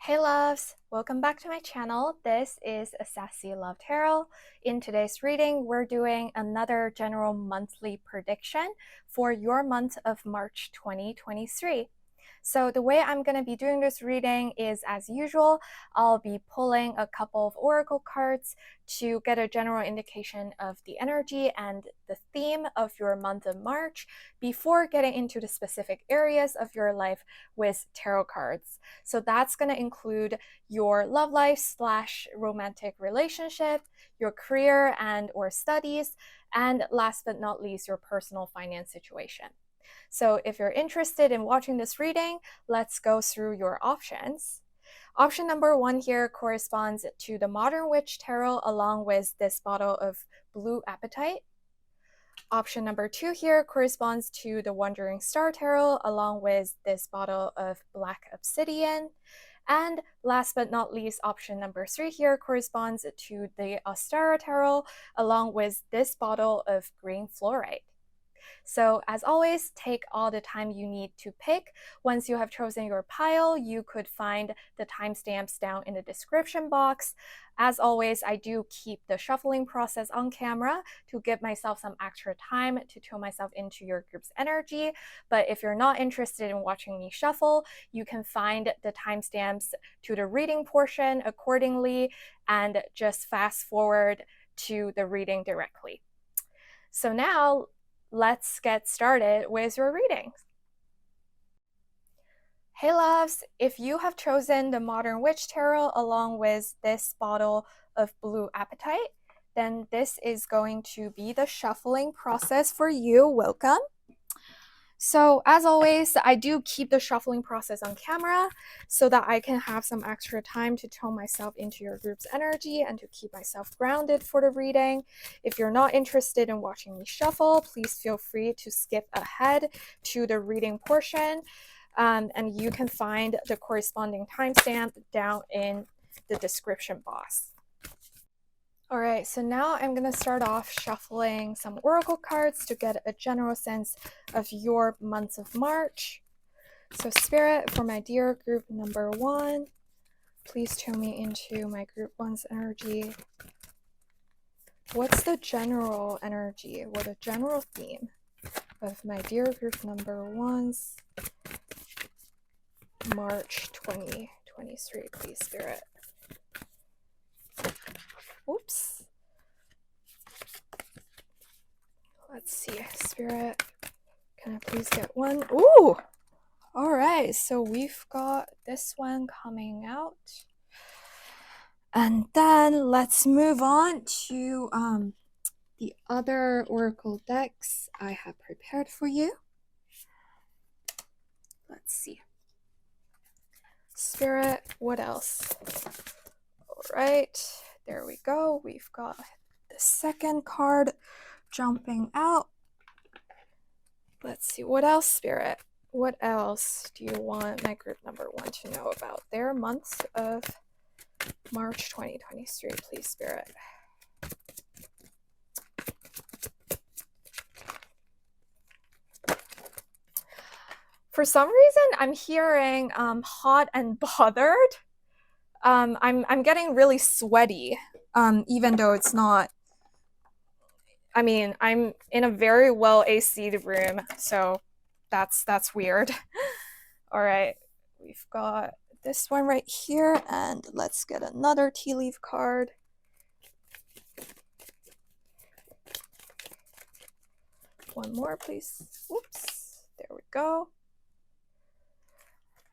Hey loves, welcome back to my channel. This is a Sassy Love Tarot. In today's reading, we're doing another general monthly prediction for your month of March 2023. So the way I'm going to be doing this reading is, as usual, I'll be pulling a couple of oracle cards to get a general indication of the energy and the theme of your month of March before getting into the specific areas of your life with tarot cards. So that's going to include your love life / romantic relationship, your career and or studies, and last but not least, your personal finance situation. So if you're interested in watching this reading, let's go through your options. Option number 1 here corresponds to the Modern Witch Tarot along with this bottle of Blue Apatite. Option number 2 here corresponds to the Wandering Star Tarot along with this bottle of Black Obsidian. And last but not least, option number 3 here corresponds to the Ostara Tarot along with this bottle of Green Fluorite. So as always, take all the time you need to pick. Once you have chosen your pile, you could find the timestamps down in the description box. As always, I do keep the shuffling process on camera to give myself some extra time to tune myself into your group's energy. But if you're not interested in watching me shuffle, you can find the timestamps to the reading portion accordingly and just fast forward to the reading directly. So now, let's get started with your readings. Hey loves, if you have chosen the Modern Witch Tarot along with this bottle of Blue Apatite, then this is going to be the shuffling process for you. Welcome. So as always, I do keep the shuffling process on camera so that I can have some extra time to tone myself into your group's energy and to keep myself grounded for the reading. If you're not interested in watching me shuffle, please feel free to skip ahead to the reading portion, and you can find the corresponding timestamp down in the description box. All right, so now I'm going to start off shuffling some oracle cards to get a general sense of your month of March. So Spirit, for my dear group number 1, please tune me into my group 1's energy. What's the general energy or the general theme of my dear group number 1's March 2023, please, Spirit? Oops. Let's see, Spirit, can I please get one? Ooh! All right, so we've got this one coming out. And then let's move on to the other oracle decks I have prepared for you. Let's see. Spirit, what else? All right, there we go. We've got the second card jumping out. Let's see, what else, Spirit? What else do you want my group number 1 to know about their month of March 2023, please, Spirit? For some reason, I'm hearing hot and bothered. I'm getting really sweaty, even though it's not. I mean, I'm in a very well AC'd room, so that's weird. All right, we've got this one right here, and let's get another tea leaf card. One more, please. Oops, there we go.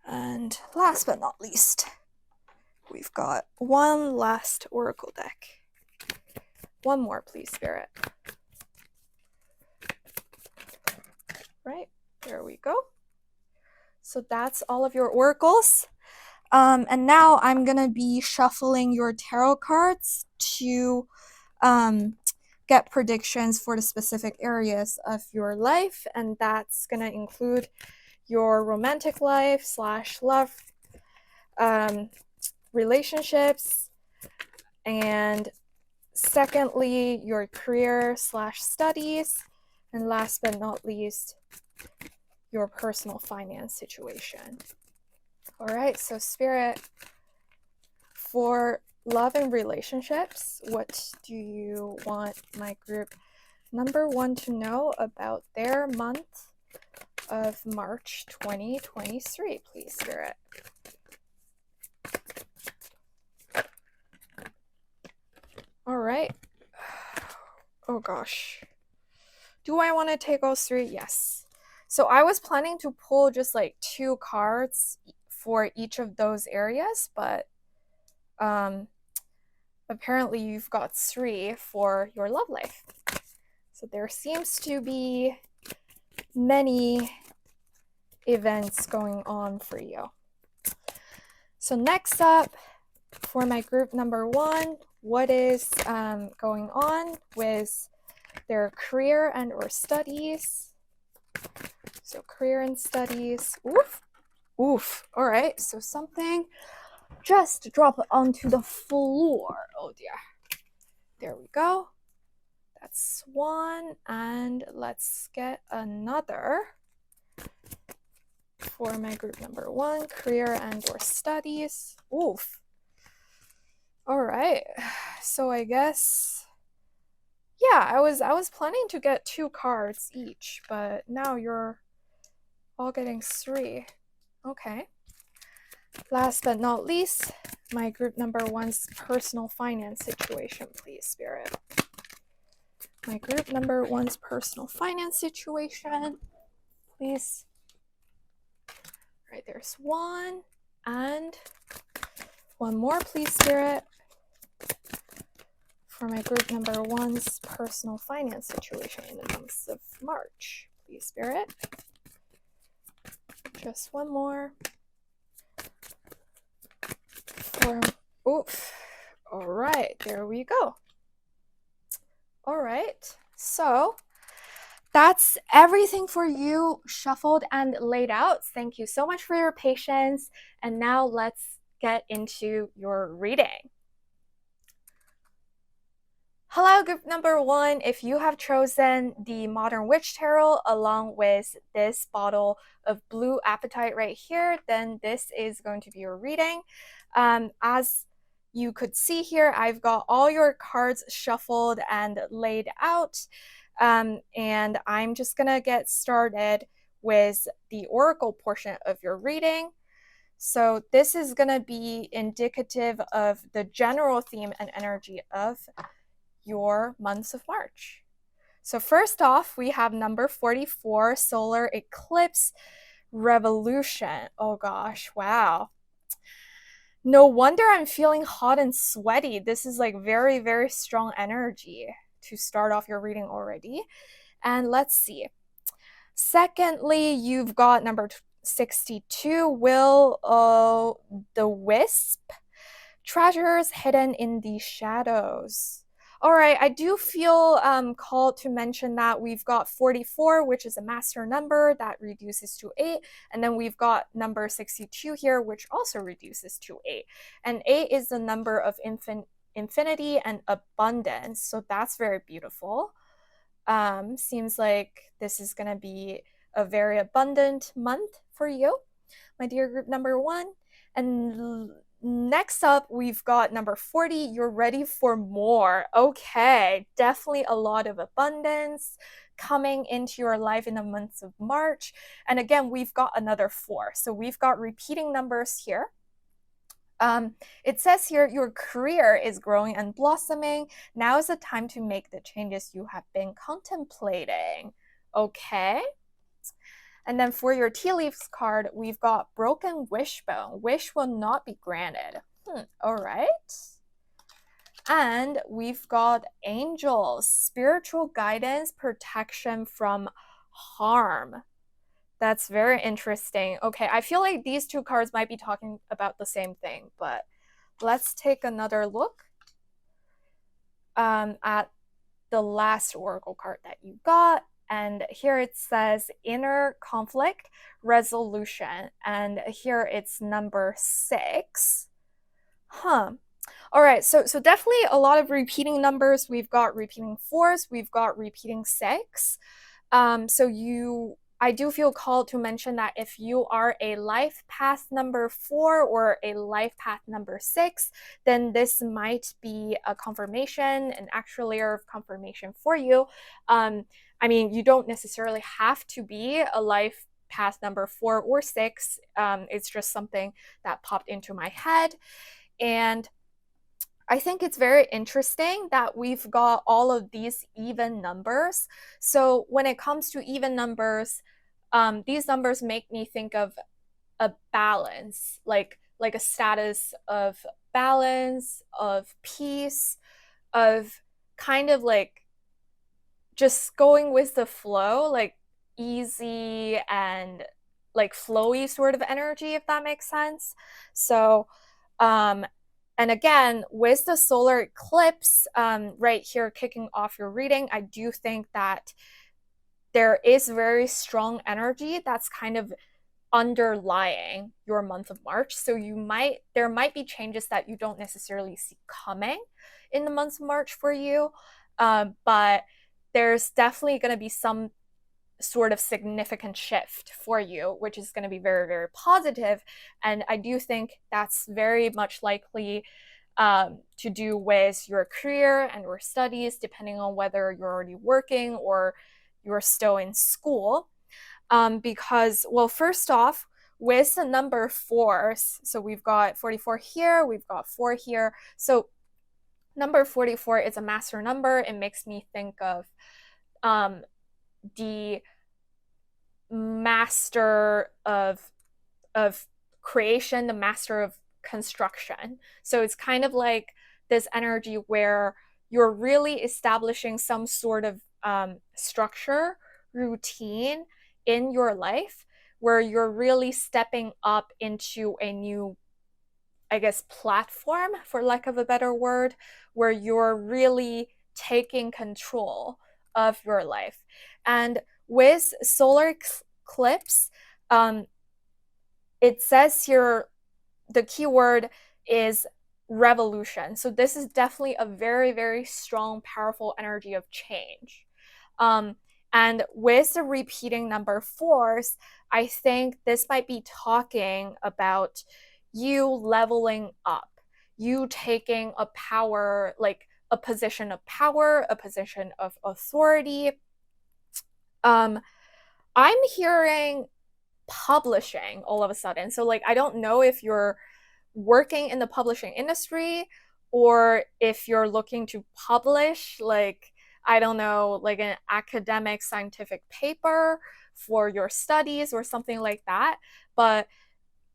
And last but not least, we've got one last oracle deck. One more, please, Spirit. Right, there we go. So that's all of your oracles. And now I'm going to be shuffling your tarot cards to get predictions for the specific areas of your life. And that's going to include your romantic life / love, relationships, and secondly, your career / studies, and last but not least, your personal finance situation. All right, so Spirit, For love and relationships, what do you want my group number 1 to know about their month of March 2023, please, Spirit? All right. Oh gosh. Do I want to take all 3? Yes. So I was planning to pull just like 2 cards for each of those areas, but apparently you've got 3 for your love life. So there seems to be many events going on for you. So next up, for my group number 1, what is going on with their career and or studies? So career and studies. Oof. Oof. All right. So something just dropped onto the floor. Oh dear. There we go. That's 1. And let's get another for my group number 1, career and or studies. Oof. All right. So I guess, yeah, I was planning to get 2 cards each, but now you're all getting 3. Okay. Last but not least, my group number 1's personal finance situation, please, Spirit. My group number 1's personal finance situation, please. All right, there's 1 and 1 more, please, Spirit. For my group number 1's personal finance situation in the month of March, please, Spirit. Just 1 more. Oof. All right, there we go. All right, so that's everything for you shuffled and laid out. Thank you so much for your patience. And now let's get into your reading. Hello, group number 1. If you have chosen the Modern Witch Tarot along with this bottle of blue apatite right here, then this is going to be your reading. As you could see here, I've got all your cards shuffled and laid out. And I'm just gonna get started with the oracle portion of your reading. So this is gonna be indicative of the general theme and energy of your months of March. So first off, we have number 44, solar eclipse revolution. Oh gosh, wow. No wonder I'm feeling hot and sweaty. This is like very, very strong energy to start off your reading already. And let's see. Secondly, you've got number 62, Will o' the Wisp, treasures hidden in the shadows. All right, I do feel called to mention that we've got 44, which is a master number that reduces to 8. And then we've got number 62 here, which also reduces to 8. And 8 is the number of infinity and abundance. So that's very beautiful. Seems like this is going to be a very abundant month for you, my dear group number 1. And next up, we've got number 40, you're ready for more. Okay, definitely a lot of abundance coming into your life in the months of March. And again, we've got another 4. So we've got repeating numbers here. It says here, your career is growing and blossoming. Now is the time to make the changes you have been contemplating. Okay. And then for your tea leaves card, we've got broken wishbone. Wish will not be granted. All right. And we've got angels, spiritual guidance, protection from harm. That's very interesting. Okay, I feel like these 2 cards might be talking about the same thing, but let's take another look at the last oracle card that you got. And here it says inner conflict resolution. And here it's number 6. All right, so definitely a lot of repeating numbers. We've got repeating 4s, we've got repeating 6. So you I do feel called to mention that if you are a life path number 4 or a life path number 6, then this might be a confirmation, an extra layer of confirmation for you. I mean, you don't necessarily have to be a life path number 4 or 6. It's just something that popped into my head. And I think it's very interesting that we've got all of these even numbers. So when it comes to even numbers, these numbers make me think of a balance, like a status of balance, of peace, of kind of like just going with the flow, like easy and like flowy sort of energy, if that makes sense. So, um, and again, with the solar eclipse right here kicking off your reading, I do think that there is very strong energy that's kind of underlying your month of March. So there might be changes that you don't necessarily see coming in the month of March for you, but there's definitely going to be some sort of significant shift for you, which is going to be very, very positive. And I do think that's very much likely to do with your career and your studies, depending on whether you're already working or you're still in school. Because, well, first off, with the number 4s, so we've got 44 here, we've got 4 here. So number 44 is a master number. It makes me think of the master of creation, the master of construction. So it's kind of like this energy where you're really establishing some sort of structure, routine in your life, where you're really stepping up into a new, I guess, platform, for lack of a better word, where you're really taking control of your life. And with solar eclipse, it says here the keyword is revolution. So this is definitely a very, very strong, powerful energy of change. And with the repeating number 4s, I think this might be talking about you leveling up, you taking a power, like a position of power, a position of authority. I'm hearing publishing all of a sudden. So like I don't know if you're working in the publishing industry or if you're looking to publish, like I don't know, like an academic scientific paper for your studies or something like that. But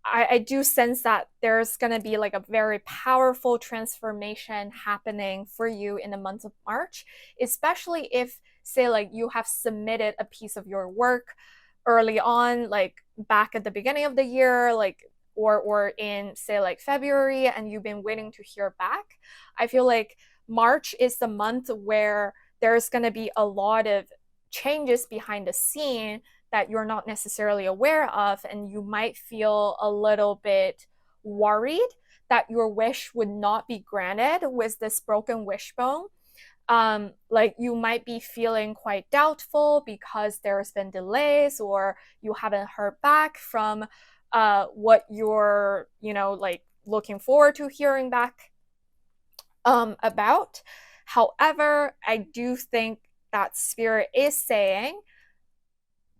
I do sense that there's going to be like a very powerful transformation happening for you in the month of March, especially if, say, like you have submitted a piece of your work early on, like back at the beginning of the year, like or in, say, like February, and you've been waiting to hear back. I feel like March is the month where there's going to be a lot of changes behind the scene that you're not necessarily aware of, and you might feel a little bit worried that your wish would not be granted with this broken wishbone. Like you might be feeling quite doubtful because there's been delays or you haven't heard back from what you're, like looking forward to hearing back about. However, I do think that spirit is saying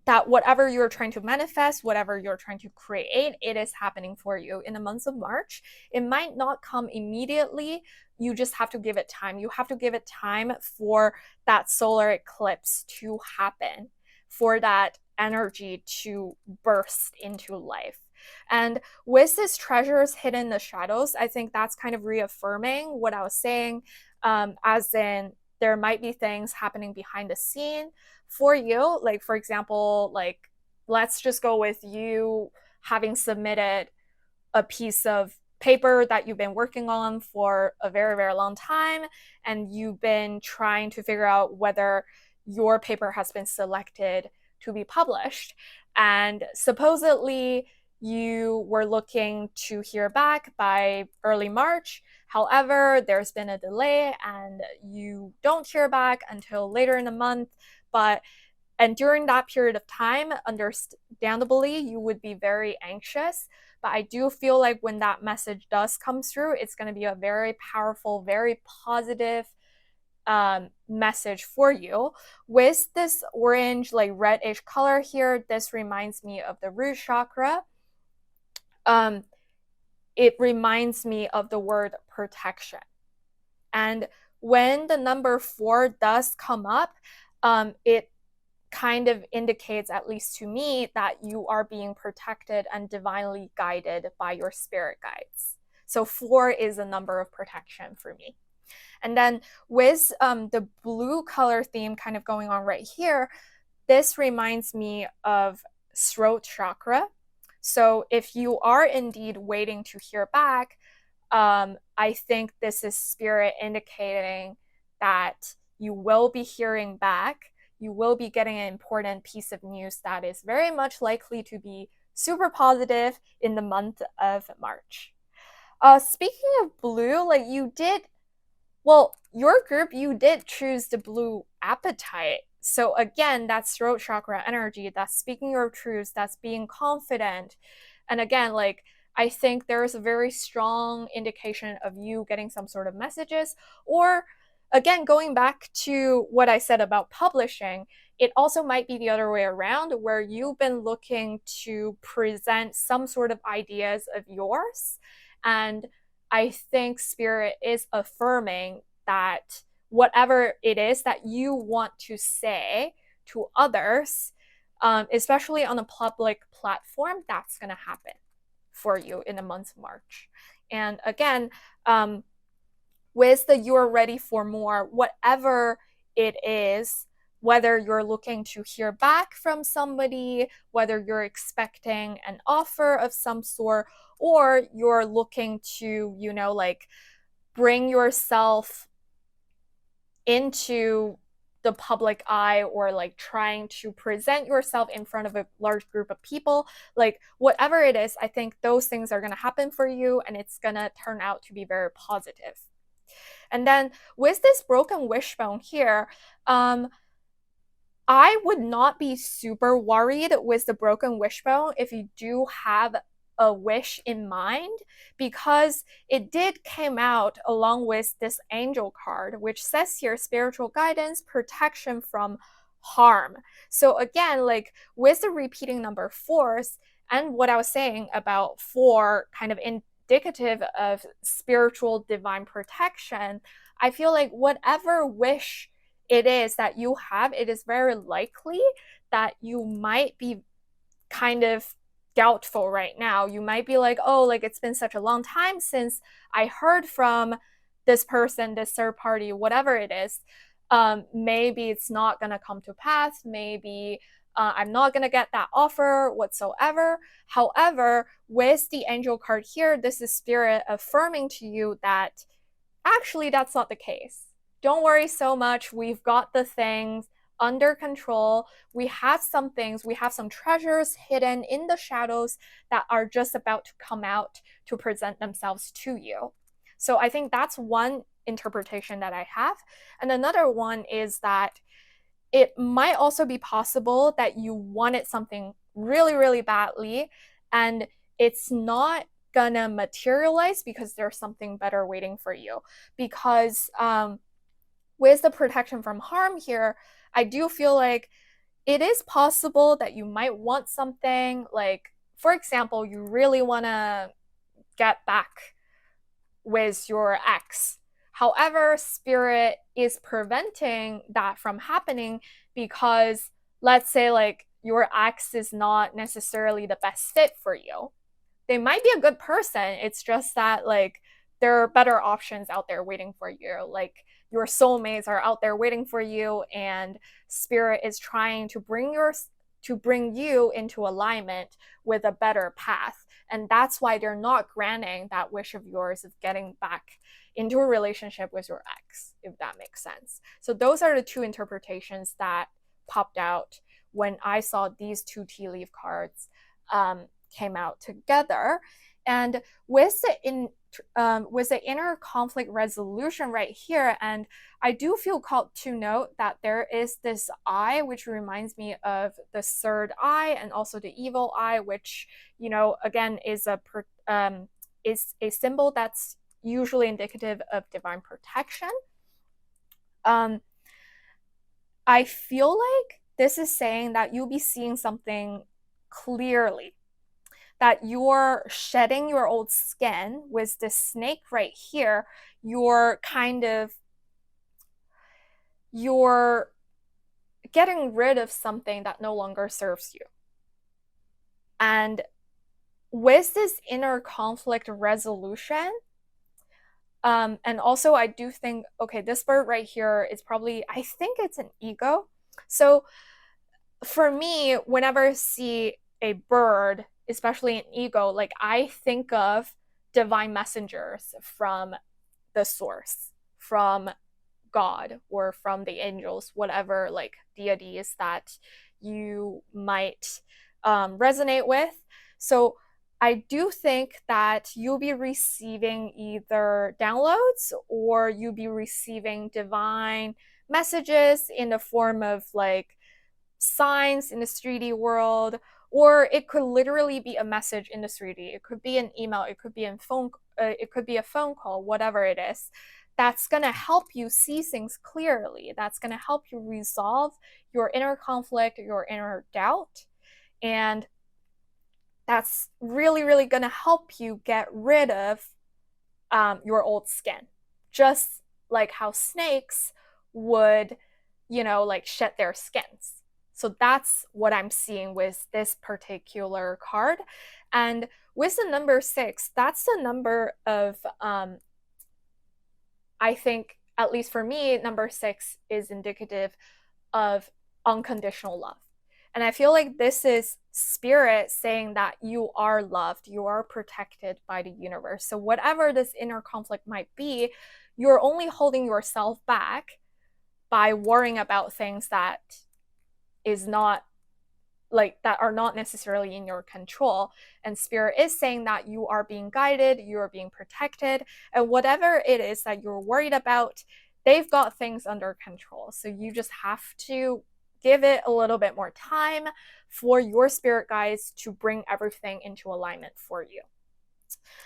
that whatever you're trying to manifest, whatever you're trying to create, it is happening for you in the month of March. It might not come immediately. You just have to give it time. You have to give it time for that solar eclipse to happen, for that energy to burst into life. And with this treasures hidden in the shadows, I think that's kind of reaffirming what I was saying, as in there might be things happening behind the scene for you. Like, for example, like let's just go with you having submitted a piece of paper that you've been working on for a very, very long time, and you've been trying to figure out whether your paper has been selected to be published. And supposedly you were looking to hear back by early March. However, there's been a delay and you don't hear back until later in the month. But And during that period of time, understandably, you would be very anxious. But I do feel like when that message does come through, it's going to be a very powerful, very positive message for you. With this orange, like reddish color here, this reminds me of the root chakra. It reminds me of the word protection. And when the number 4 does come up, it kind of indicates, at least to me, that you are being protected and divinely guided by your spirit guides. So 4 is a number of protection for me. And then with the blue color theme kind of going on right here, this reminds me of throat chakra. So if you are indeed waiting to hear back, I think this is spirit indicating that you will be hearing back. You will be getting an important piece of news that is very much likely to be super positive in the month of March. Speaking of blue, like your group, you did choose the blue appetite. So again, that's throat chakra energy, that's speaking your truths, that's being confident. And again, like, I think there is a very strong indication of you getting some sort of messages. Or again, going back to what I said about publishing, it also might be the other way around, where you've been looking to present some sort of ideas of yours. And I think spirit is affirming that whatever it is that you want to say to others, especially on a public platform, that's going to happen for you in the month of March. And again, with the you're ready for more, whatever it is, whether you're looking to hear back from somebody, whether you're expecting an offer of some sort, or you're looking to, like, bring yourself into the public eye, or like trying to present yourself in front of a large group of people, like whatever it is, I think those things are going to happen for you, and it's going to turn out to be very positive. And then with this broken wishbone here, I would not be super worried with the broken wishbone if you do have a wish in mind, because it did came out along with this angel card, which says here spiritual guidance, protection from harm. So again, like with the repeating number 4s, and what I was saying about 4 kind of indicative of spiritual divine protection, I feel like whatever wish it is that you have, it is very likely that you might be kind of doubtful right now. You might be like, oh, like it's been such a long time since I heard from this person, this third party, whatever it is. Maybe it's not going to come to pass. Maybe I'm not going to get that offer whatsoever. However, with the angel card here, this is spirit affirming to you that actually that's not the case. Don't worry so much. We've got the things under control. We have some things, we have some treasures hidden in the shadows that are just about to come out to present themselves to you. So I think that's one interpretation that I have. And another one is that it might also be possible that you wanted something really, really badly, and it's not gonna materialize because there's something better waiting for you. Because with the protection from harm here, I do feel like it is possible that you might want something, like, for example, you really want to get back with your ex. However, spirit is preventing that from happening because, let's say, like, your ex is not necessarily the best fit for you. They might be a good person. It's just that, like, there are better options out there waiting for you. Like, your soulmates are out there waiting for you, and spirit is trying to bring you into alignment with a better path. And that's why they're not granting that wish of yours of getting back into a relationship with your ex, if that makes sense. So those are the two interpretations that popped out when I saw these two tea leaf cards came out together. And with the with the inner conflict resolution right here. And I do feel called to note that there is this eye, which reminds me of the third eye and also the evil eye, which, you know, again, is a symbol that's usually indicative of divine protection. I feel like this is saying that you'll be seeing something clearly, that you're shedding your old skin with this snake right here. You're getting rid of something that no longer serves you. And with this inner conflict resolution, and also I do think, okay, this bird right here is probably, I think it's an ego. So for me, whenever I see a bird, especially an ego, like I think of divine messengers from the source, from God or from the angels, whatever like deities that you might resonate with. So I do think that you'll be receiving either downloads or you'll be receiving divine messages in the form of like signs in the 3D world, or it could literally be a message in the 3D. It could be an email, it could be a phone call, whatever it is. That's going to help you see things clearly. That's going to help you resolve your inner conflict, your inner doubt. And that's really, really going to help you get rid of your old skin. Just like how snakes would, you know, like shed their skins. So that's what I'm seeing with this particular card. And with the number 6, that's the number of, I think, at least for me, number 6 is indicative of unconditional love. And I feel like this is spirit saying that you are loved, you are protected by the universe. So whatever this inner conflict might be, you're only holding yourself back by worrying about things that is not like that are not necessarily in your control. And spirit is saying that you are being guided, you are being protected, and whatever it is that you're worried about, they've got things under control. So you just have to give it a little bit more time for your spirit guides to bring everything into alignment for you.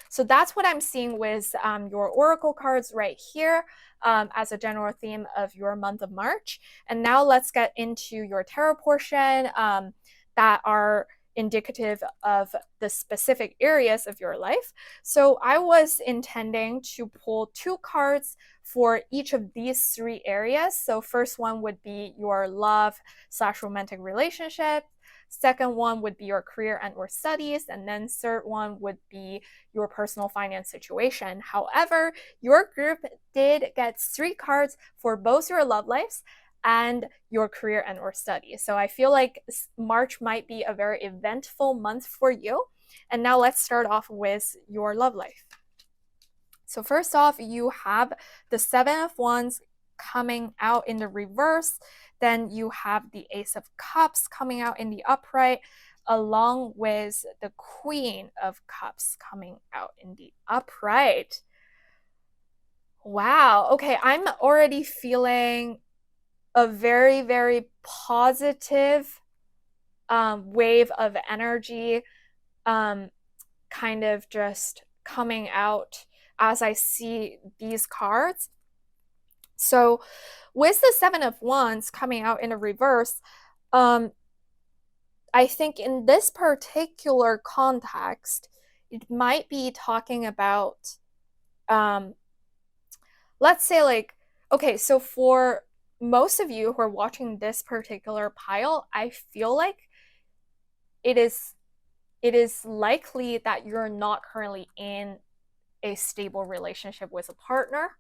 So that's what I'm seeing with your oracle cards right here as a general theme of your month of March. And now let's get into your tarot portion that are indicative of the specific areas of your life. So I was intending to pull 2 cards for each of these 3 areas. So first one would be your love/romantic relationship. Second one would be your career and or studies, and then third one would be your personal finance situation. However, your group did get 3 cards for both your love lives and your career and or studies. So I feel like March might be a very eventful month for you. And now let's start off with your love life. So first off, you have the 7 of Wands coming out in the reverse. Then you have the Ace of Cups coming out in the upright, along with the Queen of Cups coming out in the upright. Wow. Okay, I'm already feeling a very, very positive wave of energy kind of just coming out as I see these cards. So with the 7 of Wands coming out in a reverse, I think in this particular context, it might be talking about, let's say like, okay, so for most of you who are watching this particular pile, I feel like it is likely that you're not currently in a stable relationship with a partner.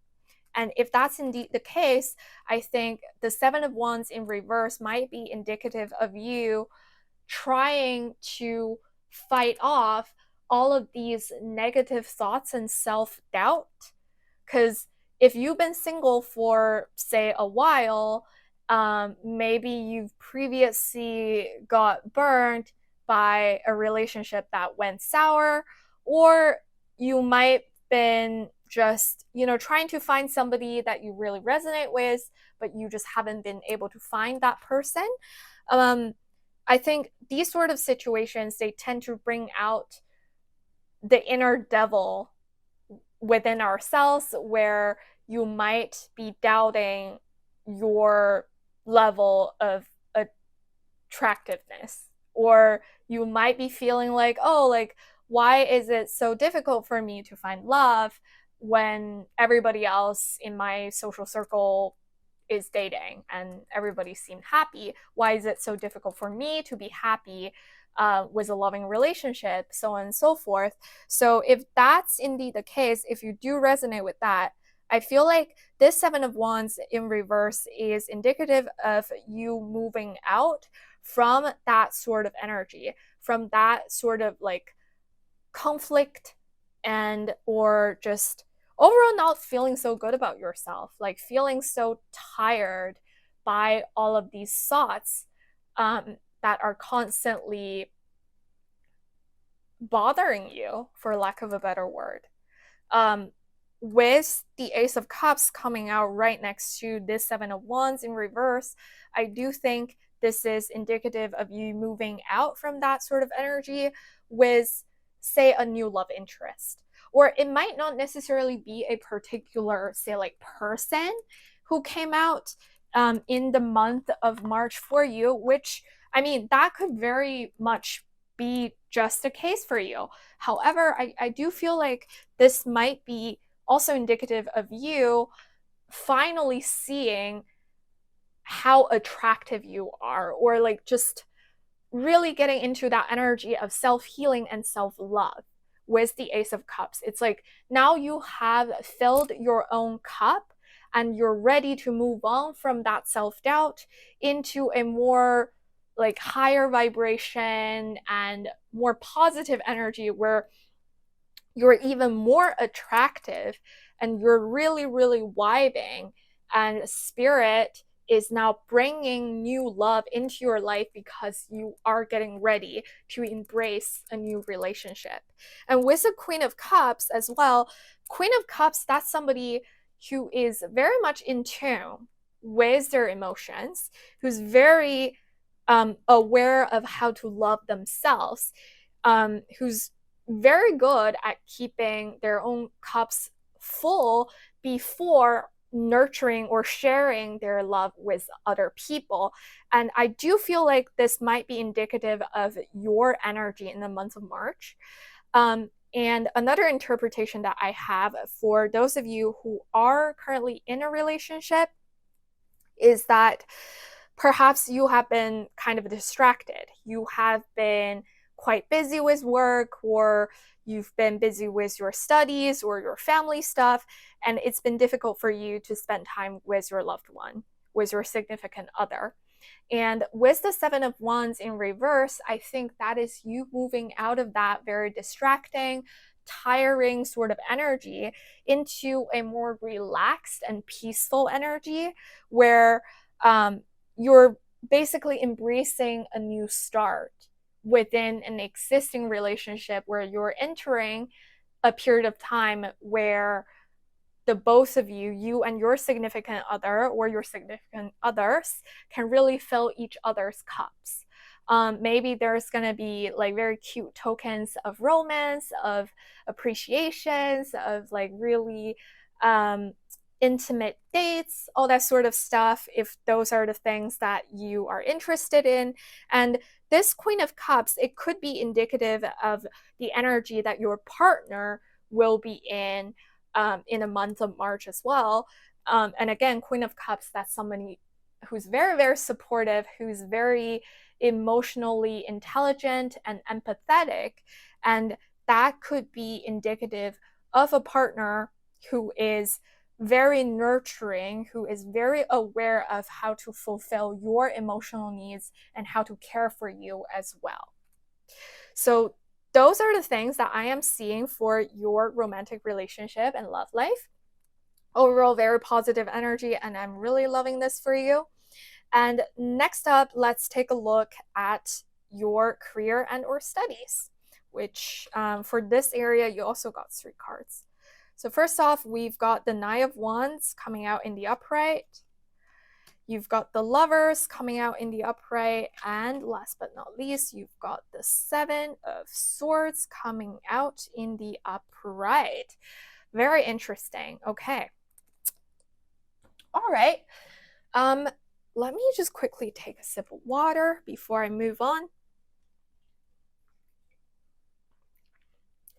And if that's indeed the case, I think the 7 of Wands in reverse might be indicative of you trying to fight off all of these negative thoughts and self-doubt. Because if you've been single for, say, a while, maybe you've previously got burned by a relationship that went sour, or you might been just, trying to find somebody that you really resonate with, but you just haven't been able to find that person. I think these sort of situations, they tend to bring out the inner devil within ourselves, where you might be doubting your level of attractiveness, or you might be feeling like, oh, like, why is it so difficult for me to find love when everybody else in my social circle is dating and everybody seemed happy? Why is it so difficult for me to be happy with a loving relationship, so on and so forth? So if that's indeed the case, if you do resonate with that, I feel like this Seven of Wands in reverse is indicative of you moving out from that sort of energy, from that sort of like conflict, and or just overall not feeling so good about yourself, like feeling so tired by all of these thoughts that are constantly bothering you, for lack of a better word. With the Ace of Cups coming out right next to this Seven of Wands in reverse, I do think this is indicative of you moving out from that sort of energy with, say, a new love interest. Or it might not necessarily be a particular, say, like person who came out in the month of March for you, which, I mean, that could very much be just a case for you. However, I do feel like this might be also indicative of you finally seeing how attractive you are, or like just really getting into that energy of self-healing and self-love with the Ace of Cups. It's like now you have filled your own cup and you're ready to move on from that self-doubt into a more like higher vibration and more positive energy, where you're even more attractive and you're really, really vibing, and spirit is now bringing new love into your life because you are getting ready to embrace a new relationship. And with the Queen of Cups as well, Queen of Cups, that's somebody who is very much in tune with their emotions, who's very aware of how to love themselves, who's very good at keeping their own cups full before nurturing or sharing their love with other people. And I do feel like this might be indicative of your energy in the month of March. And another interpretation that I have for those of you who are currently in a relationship is that perhaps you have been kind of distracted. You have been quite busy with work, or you've been busy with your studies or your family stuff, and it's been difficult for you to spend time with your loved one, with your significant other. And with the Seven of Wands in reverse, I think that is you moving out of that very distracting, tiring sort of energy into a more relaxed and peaceful energy, where you're basically embracing a new start within an existing relationship, where you're entering a period of time where the both of you, you and your significant other or your significant others, can really fill each other's cups. Maybe there's going to be like very cute tokens of romance, of appreciations, of like really intimate dates, all that sort of stuff, if those are the things that you are interested in. And this Queen of Cups, it could be indicative of the energy that your partner will be in a month of March as well. And again, Queen of Cups, that's somebody who's very, very supportive, who's very emotionally intelligent and empathetic. And that could be indicative of a partner who is very nurturing, who is very aware of how to fulfill your emotional needs and how to care for you as well. So those are the things that I am seeing for your romantic relationship and love life. Overall, very positive energy, and I'm really loving this for you. And next up, let's take a look at your career and or studies, which for this area, you also got 3 cards. So first off, we've got the Nine of Wands coming out in the upright. You've got the Lovers coming out in the upright. And last but not least, you've got the Seven of Swords coming out in the upright. Very interesting. Okay. All right. Let me just quickly take a sip of water before I move on.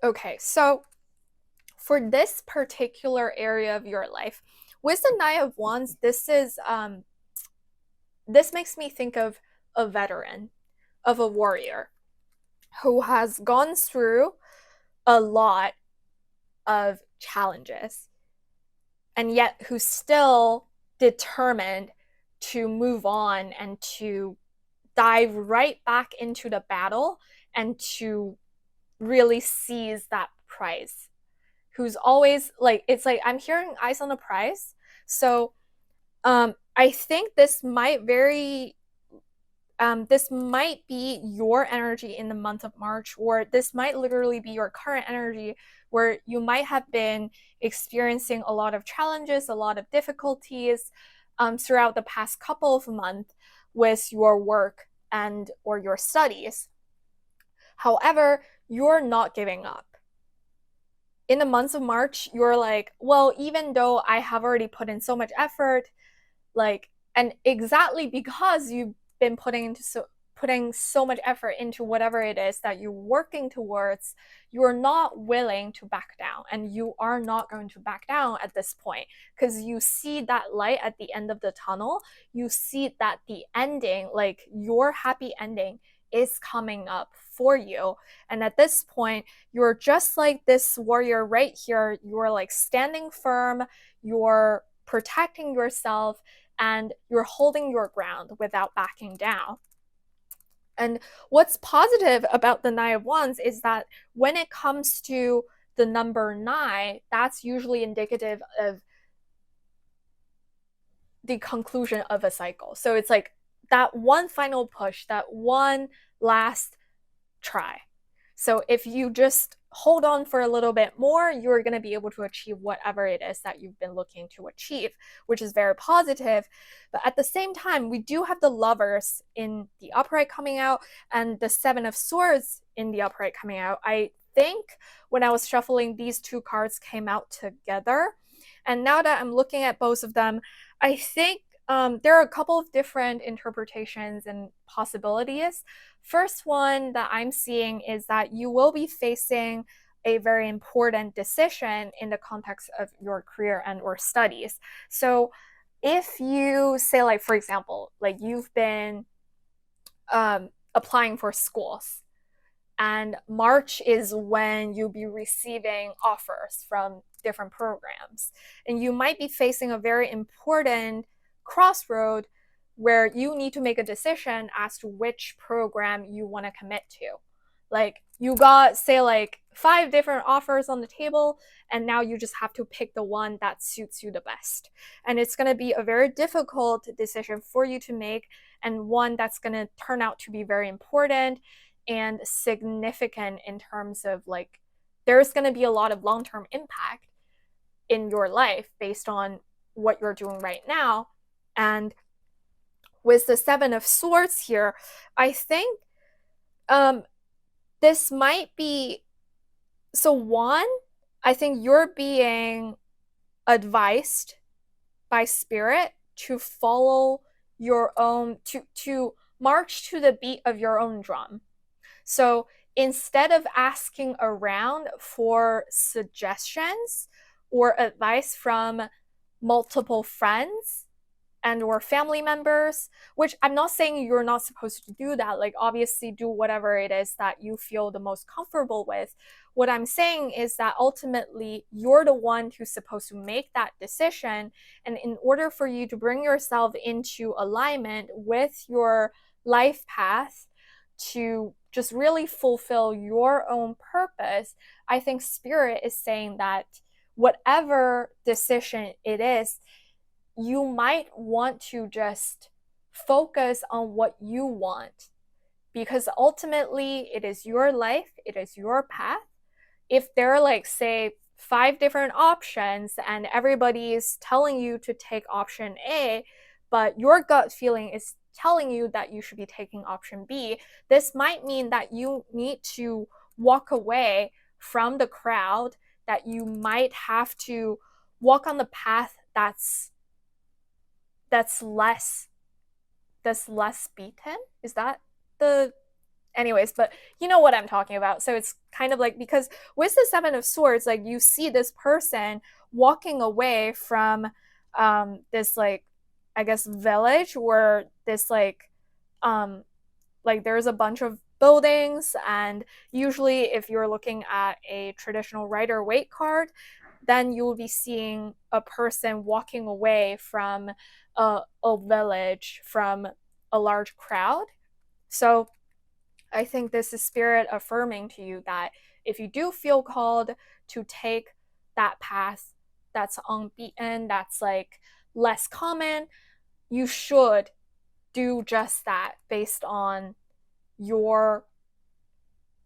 Okay, so for this particular area of your life, with the Nine of Wands, this makes me think of a veteran, of a warrior who has gone through a lot of challenges and yet who's still determined to move on and to dive right back into the battle and to really seize that prize. Who's always like, it's like I'm hearing eyes on the prize. So I think this might be your energy in the month of March, or this might literally be your current energy where you might have been experiencing a lot of challenges, a lot of difficulties throughout the past couple of months with your work and or your studies. However, you're not giving up. In the months of March, you're like, well, even though I have already put in so much effort, like, and exactly because you've been putting so much effort into whatever it is that you're working towards, you're not willing to back down, and you are not going to back down at this point because you see that light at the end of the tunnel. You see that the ending, like your happy ending, is coming up for you. And at this point, you're just like this warrior right here. You're like standing firm, you're protecting yourself, and you're holding your ground without backing down. And what's positive about the Nine of Wands is that when it comes to the number 9, that's usually indicative of the conclusion of a cycle. So it's like that one final push, that one last try. So if you just hold on for a little bit more, you're going to be able to achieve whatever it is that you've been looking to achieve, which is very positive. But at the same time, we do have the Lovers in the upright coming out and the Seven of Swords in the upright coming out. I think when I was shuffling, these two cards came out together. And now that I'm looking at both of them, I think there are a couple of different interpretations and possibilities. First one that I'm seeing is that you will be facing a very important decision in the context of your career and or studies. So if you say, like, for example, like you've been applying for schools, and March is when you'll be receiving offers from different programs, and you might be facing a very important crossroad where you need to make a decision as to which program you want to commit to. Like you got, say, like 5 different offers on the table, and now you just have to pick the one that suits you the best. And it's going to be a very difficult decision for you to make, and one that's going to turn out to be very important and significant in terms of, like, there's going to be a lot of long-term impact in your life based on what you're doing right now. And with the Seven of Swords here, I think this might be, so one, I think you're being advised by spirit to follow your own, to march to the beat of your own drum. So instead of asking around for suggestions or advice from multiple friends and or family members, which I'm not saying you're not supposed to do that, like obviously do whatever it is that you feel the most comfortable with. What I'm saying is that ultimately you're the one who's supposed to make that decision, and in order for you to bring yourself into alignment with your life path to just really fulfill your own purpose, I think spirit is saying that whatever decision it is, you might want to just focus on what you want, because ultimately it is your life, it is your path. If there are, like, say, 5 different options and everybody's telling you to take option A, but your gut feeling is telling you that you should be taking option B, this might mean that you need to walk away from the crowd, that you might have to walk on the path that's less beaten. Is that the anyways, but you know what I'm talking about. So it's kind of like, because with the Seven of Swords, like you see this person walking away from this, like, I guess village, where this like there's a bunch of buildings, and usually if you're looking at a traditional Rider-Waite card, then you will be seeing a person walking away from a village, from a large crowd. So I think this is spirit affirming to you that if you do feel called to take that path that's unbeaten, that's like less common, you should do just that based on your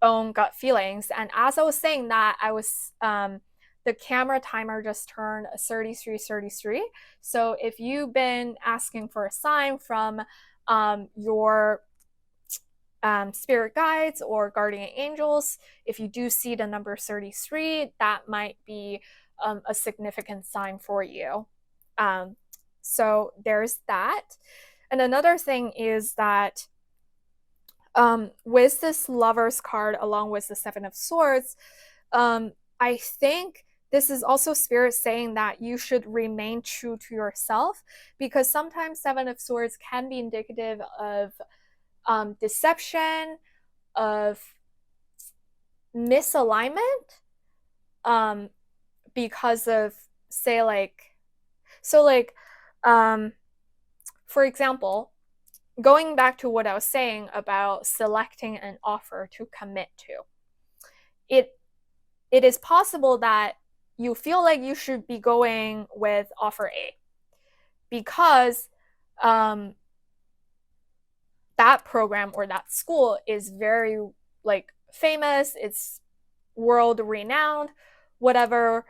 own gut feelings. And as I was saying that, I was the camera timer just turned 33:33. So if you've been asking for a sign from your spirit guides or guardian angels, if you do see the number 33, that might be a significant sign for you. So there's that. And another thing is that with this Lover's card, along with the Seven of Swords, I think this is also spirit saying that you should remain true to yourself, because sometimes Seven of Swords can be indicative of deception, of misalignment, because of, say, like, so like, for example, going back to what I was saying about selecting an offer to commit to, it is possible that you feel like you should be going with offer A because that program or that school is very like famous, it's world renowned, whatever.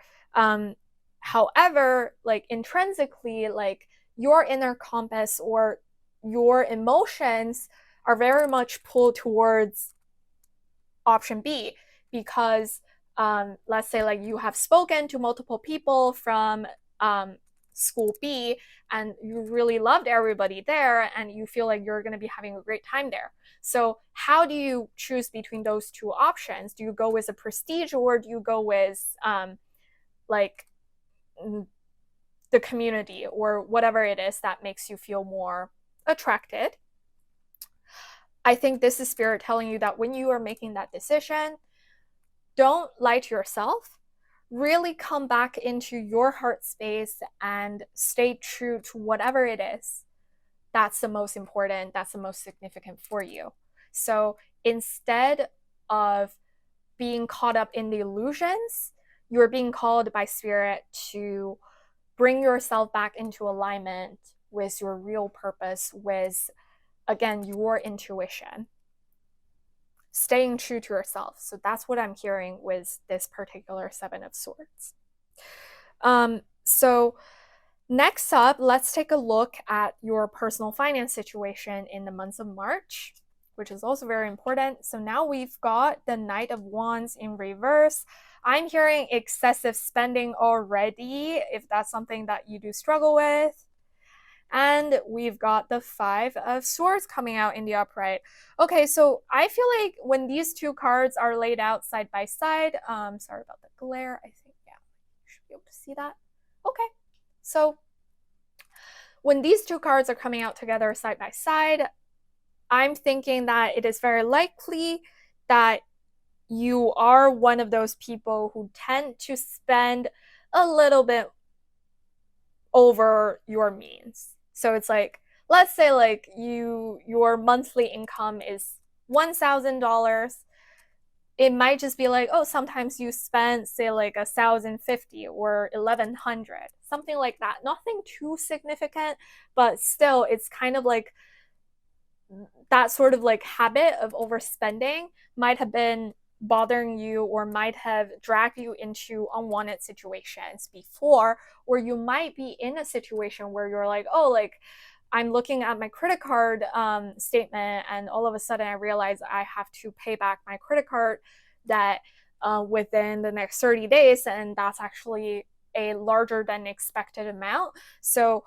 However, like intrinsically, like your inner compass or your emotions are very much pulled towards option B, because let's say like you have spoken to multiple people from school B and you really loved everybody there and you feel like you're going to be having a great time there. So how do you choose between those two options? Do you go with a prestige, or do you go with like the community or whatever it is that makes you feel more attracted? I think this is spirit telling you that when you are making that decision, don't lie to yourself. Really come back into your heart space and stay true to whatever it is that's the most important, that's the most significant for you. So instead of being caught up in the illusions, you're being called by spirit to bring yourself back into alignment with your real purpose, with, again, your intuition. Staying true to yourself. So that's what I'm hearing with this particular Seven of Swords. So next up, let's take a look at your personal finance situation in the month of March, which is also very important. So now we've got the Knight of Wands in reverse. I'm hearing excessive spending already, if that's something that you do struggle with. And we've got the Five of Swords coming out in the upright. Okay, so I feel like when these two cards are laid out side by side, sorry about the glare, I think, yeah, you should be able to see that. Okay, so when these two cards are coming out together side by side, I'm thinking that it is very likely that you are one of those people who tend to spend a little bit over your means. So it's like, let's say like your monthly income is $1,000. It might just be like, oh, sometimes you spend, say, like $1,050 or $1,100, something like that. Nothing too significant, but still, it's kind of like that sort of like habit of overspending might have been bothering you or might have dragged you into unwanted situations before, or you might be in a situation where you're like, oh, like I'm looking at my credit card statement, and all of a sudden I realize I have to pay back my credit card debt within the next 30 days, and that's actually a larger than expected amount. So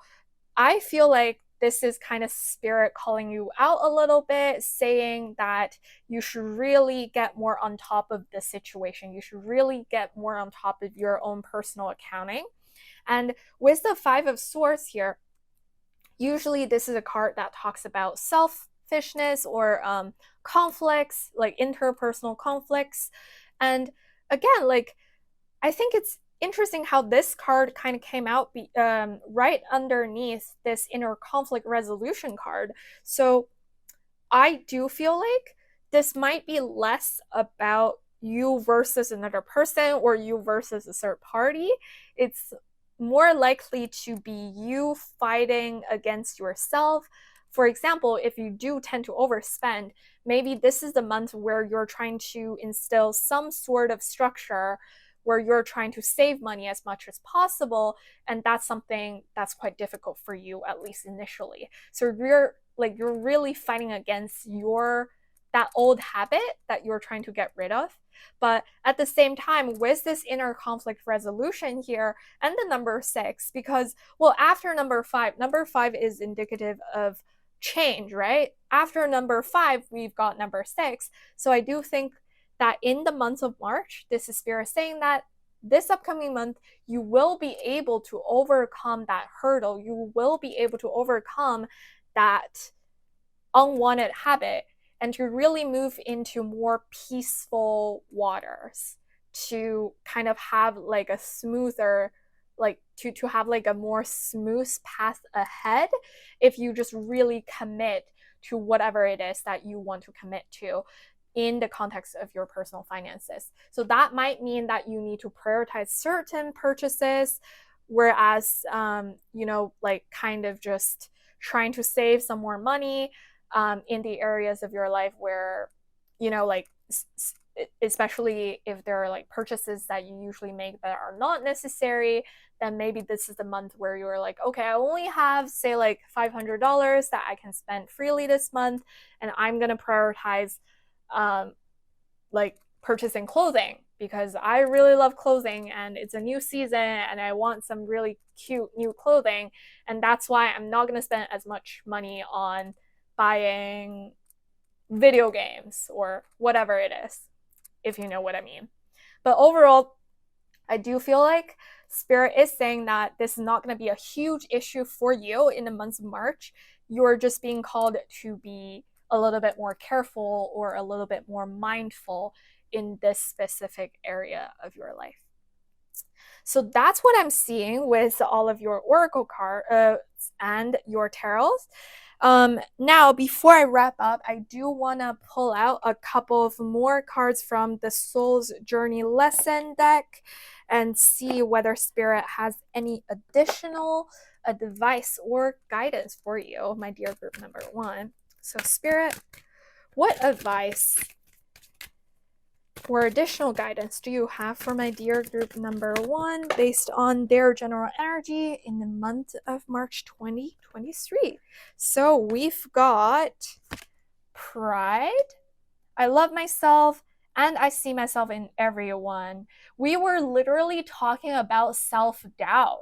I feel like this is kind of spirit calling you out a little bit, saying that you should really get more on top of the situation. You should really get more on top of your own personal accounting. And with the Five of Swords here, usually this is a card that talks about selfishness or conflicts, like interpersonal conflicts. And again, like I think it's interesting how this card kind of came out right underneath this inner conflict resolution card. So I do feel like this might be less about you versus another person or you versus a third party. It's more likely to be you fighting against yourself. For example, if you do tend to overspend, maybe this is the month where you're trying to instill some sort of structure where you're trying to save money as much as possible, and that's something that's quite difficult for you, at least initially. So you're really fighting against that old habit that you're trying to get rid of. But at the same time, with this inner conflict resolution here and the number 6, because well, after number 5 is indicative of change, right? After number 5, we've got number 6. So I do think that in the month of March, this is spirit saying that this upcoming month, you will be able to overcome that hurdle. You will be able to overcome that unwanted habit and to really move into more peaceful waters, to kind of have like a smoother, like to have like a more smooth path ahead if you just really commit to whatever it is that you want to commit to in the context of your personal finances. So that might mean that you need to prioritize certain purchases, whereas like kind of just trying to save some more money in the areas of your life where, like especially if there are like purchases that you usually make that are not necessary, then maybe this is the month where you're like, okay, I only have say like $500 that I can spend freely this month, and I'm gonna prioritize like purchasing clothing because I really love clothing and it's a new season and I want some really cute new clothing, and that's why I'm not going to spend as much money on buying video games or whatever it is, if you know what I mean. But overall, I do feel like spirit is saying that this is not going to be a huge issue for you in the month of March. You're just being called to be a little bit more careful or a little bit more mindful in this specific area of your life. So that's what I'm seeing with all of your oracle cards and your tarots. Now, before I wrap up, I do want to pull out a couple of more cards from the Soul's Journey Lesson deck and see whether Spirit has any additional advice or guidance for you, my dear group number 1. So Spirit, what advice or additional guidance do you have for my dear group number 1 based on their general energy in the month of March 2023? So we've got pride, I love myself, and I see myself in everyone. We were literally talking about self-doubt.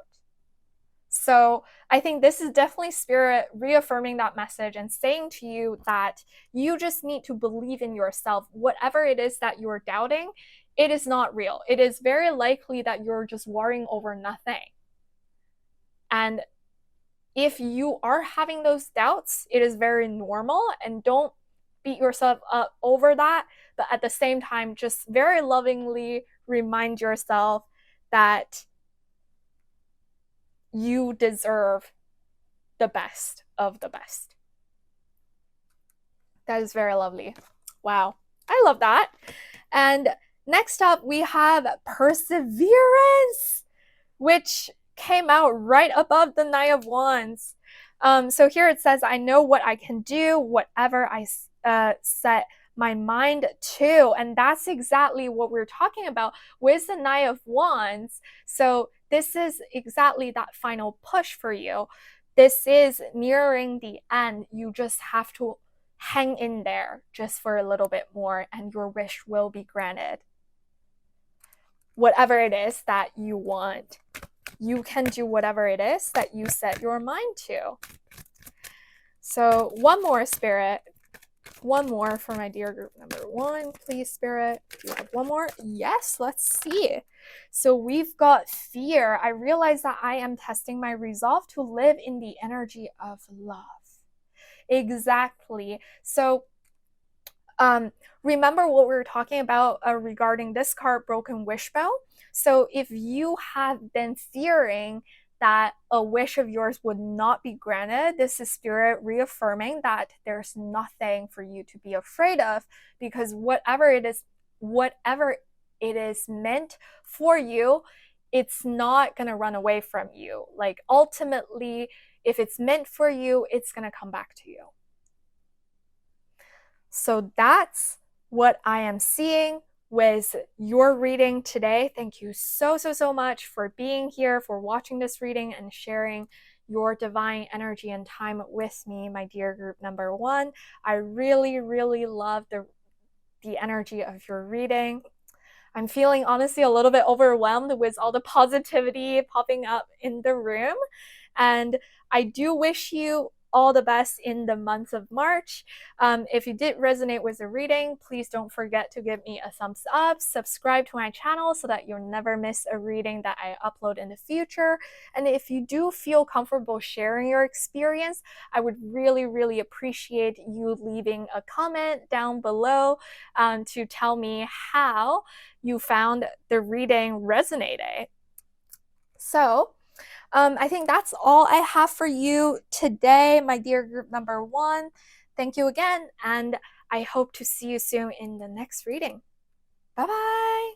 So I think this is definitely spirit reaffirming that message and saying to you that you just need to believe in yourself. Whatever it is that you're doubting, it is not real. It is very likely that you're just worrying over nothing. And if you are having those doubts, it is very normal, and don't beat yourself up over that. But at the same time, just very lovingly remind yourself that you deserve the best of the best. That is very lovely. Wow. I love that. And next up, we have perseverance, which came out right above the Nine of Wands. So here it says, I know what I can do, whatever I set my mind too. And that's exactly what we're talking about with the Knight of Wands. So this is exactly that final push for you. This is nearing the end. You just have to hang in there just for a little bit more, and your wish will be granted. Whatever it is that you want, you can do whatever it is that you set your mind to. So one more, Spirit. One more for my dear group number 1, please, Spirit. Do you have one more? Yes, let's see. So we've got fear. I realize that I am testing my resolve to live in the energy of love. Exactly. So remember what we were talking about regarding this card, Broken Wishbone. So if you have been fearing that a wish of yours would not be granted, this is Spirit reaffirming that there's nothing for you to be afraid of, because whatever it is meant for you, it's not going to run away from you. Like, ultimately, if it's meant for you, it's going to come back to you. So that's what I am seeing with your reading today. Thank you so much for being here, for watching this reading and sharing your divine energy and time with me, my dear group number 1. I really love the energy of your reading. I'm feeling honestly a little bit overwhelmed with all the positivity popping up in the room, and I do wish you all the best in the month of March. If you did resonate with the reading, please don't forget to give me a thumbs up, subscribe to my channel so that you'll never miss a reading that I upload in the future. And if you do feel comfortable sharing your experience, I would really appreciate you leaving a comment down below to tell me how you found the reading resonating. So I think that's all I have for you today, my dear group number 1. Thank you again, and I hope to see you soon in the next reading. Bye-bye!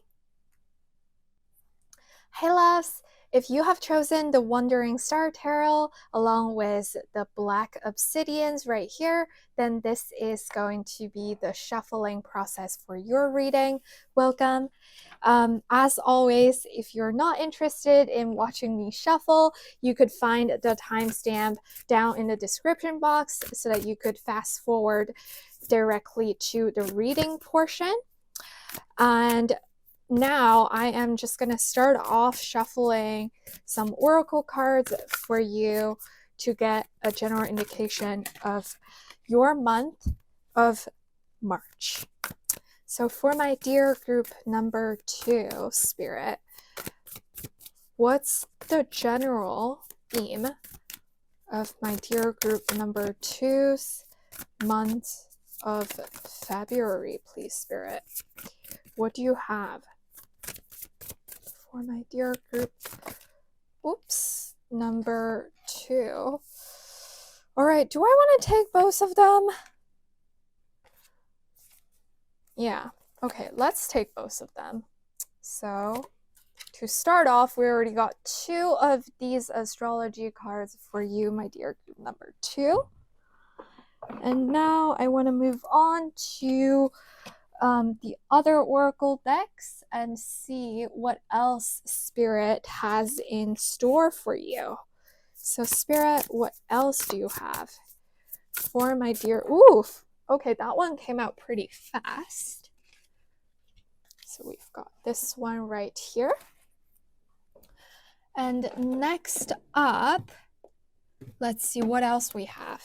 Hey loves! If you have chosen the Wandering Star Tarot along with the Black Obsidians right here, then this is going to be the shuffling process for your reading. Welcome! As always, if you're not interested in watching me shuffle, you could find the timestamp down in the description box so that you could fast forward directly to the reading portion. And now I am just going to start off shuffling some oracle cards for you to get a general indication of your month of March. So for my dear group number 2, Spirit, what's the general theme of my dear group number 2's month of February, please, Spirit? What do you have for my dear group, number 2? All right, do I want to take both of them? Yeah, okay, let's take both of them. So to start off, we already got 2 of these astrology cards for you, my dear group number 2. And now I want to move on to the other oracle decks and see what else Spirit has in store for you. So Spirit, what else do you have for my dear... Oof! Okay, that one came out pretty fast. So we've got this one right here. And next up, let's see what else we have.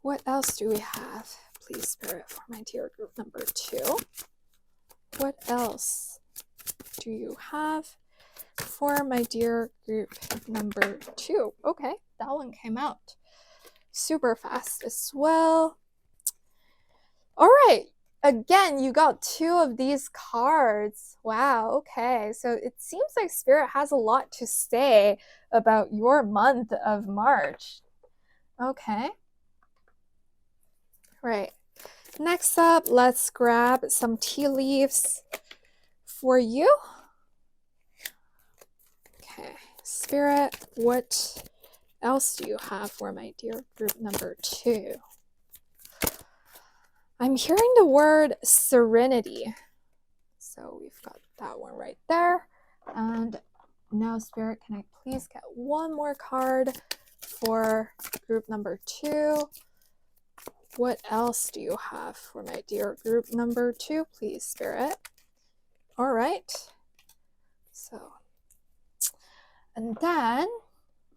What else do we have? Please, Spirit, for my dear group number 2. What else do you have for my dear group number 2? Okay, that one came out super fast as well. All right, again, you got 2 of these cards. Wow, okay, so it seems like Spirit has a lot to say about your month of March. Okay. Right. Next up, let's grab some tea leaves for you. Okay, Spirit, what else do you have for my dear group number 2? I'm hearing the word serenity. So we've got that one right there. And now, Spirit, can I please get one more card for group number 2? What else do you have for my dear group number 2, please, Spirit? All right. So, and then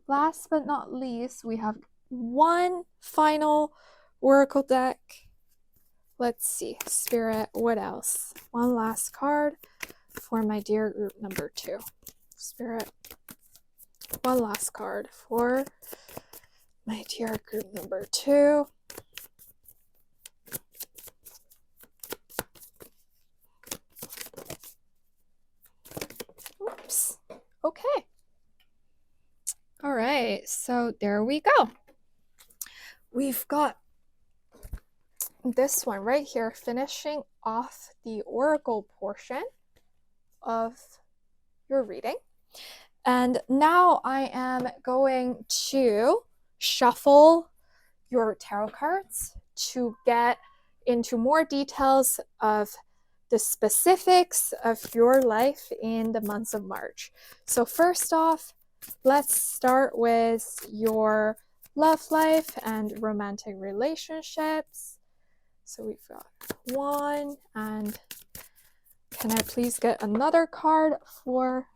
last but not least, we have one final oracle deck. Let's see, Spirit, what else? One last card for my dear group number 2. Spirit, one last card for my dear group number 2. Oops. Okay. All right, so there we go. We've got this one right here, finishing off the oracle portion of your reading. And now I am going to shuffle your tarot cards to get into more details of the specifics of your life in the months of March. So first off, let's start with your love life and romantic relationships. So we've got one, and can I please get another card for,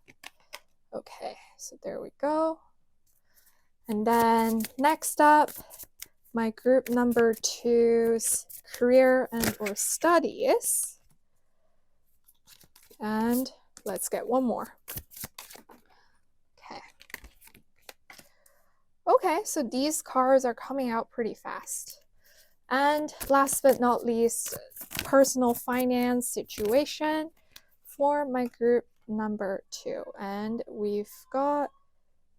okay, so there we go. And then next up, my group number 2's career and or studies. And let's get one more. Okay. Okay, so these cards are coming out pretty fast. And last but not least, personal finance situation for my group number 2. And we've got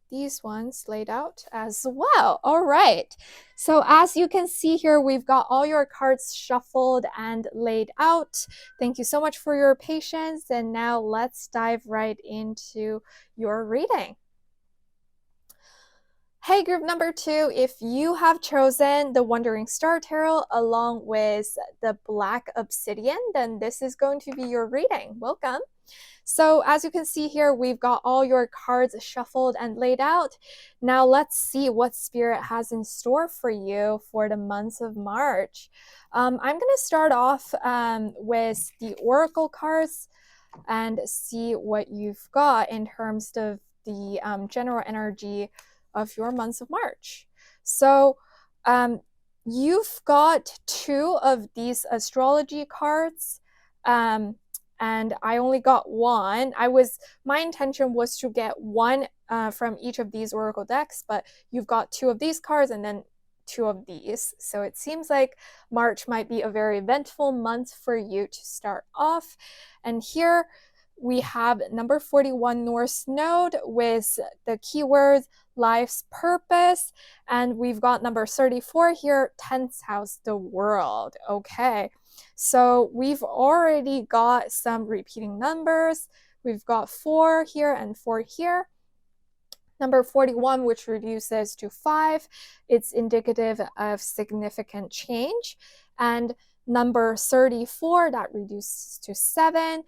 these ones laid out as well. All right. So as you can see here, we've got all your cards shuffled and laid out. Thank you so much for your patience. And now let's dive right into your reading. Hey, group number 2, if you have chosen the Wandering Star Tarot along with the Black Obsidian, then this is going to be your reading. Welcome. So as you can see here, we've got all your cards shuffled and laid out. Now let's see what Spirit has in store for you for the months of March. I'm going to start off with the Oracle cards and see what you've got in terms of the general energy of your months of March. So you've got 2 of these astrology cards, and I only got one. My intention was to get one from each of these oracle decks, but you've got 2 of these cards and then 2 of these. So it seems like March might be a very eventful month for you to start off. And here we have number 41 North Node with the keyword life's purpose, and we've got number 34 here, 10th house, the world. Okay, so we've already got some repeating numbers. We've got 4 here and 4 here. Number 41, which reduces to 5, it's indicative of significant change. And number 34, that reduces to 7,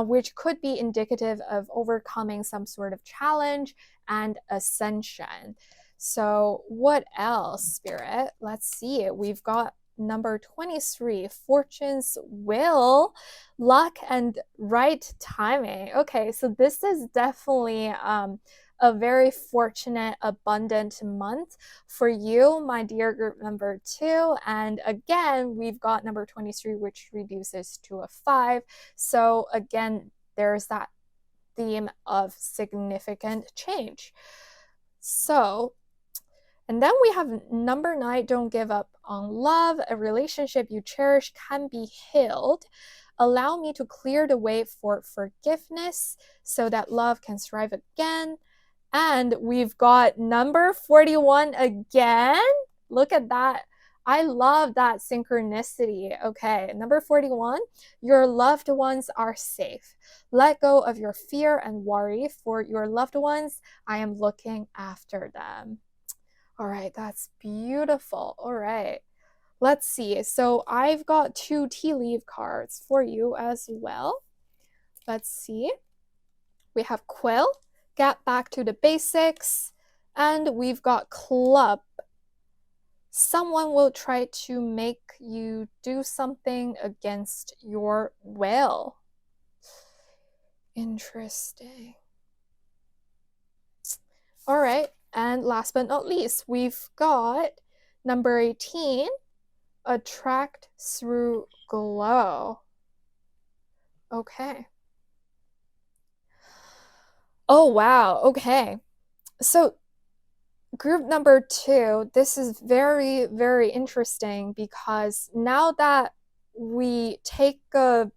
which could be indicative of overcoming some sort of challenge and ascension. So what else, Spirit? Let's see. We've got number 23, fortune's will, luck, and right timing. Okay, so this is definitely a very fortunate, abundant month for you, my dear group number 2. And again, we've got number 23, which reduces to a 5. So again, there's that theme of significant change. So, and then we have number 9, don't give up on love. A relationship you cherish can be healed. Allow me to clear the way for forgiveness so that love can thrive again. And we've got number 41 again. Look at that. I love that synchronicity. Okay, number 41, your loved ones are safe. Let go of your fear and worry for your loved ones. I am looking after them. All right, that's beautiful. All right, let's see. So I've got 2 tea leaf cards for you as well. Let's see. We have quill, get back to the basics, and we've got club. Someone will try to make you do something against your will. Interesting. All right, and last but not least, we've got number 18, attract through glow. Okay. Oh, wow. Okay. So group number 2, this is very, very interesting because now that we take a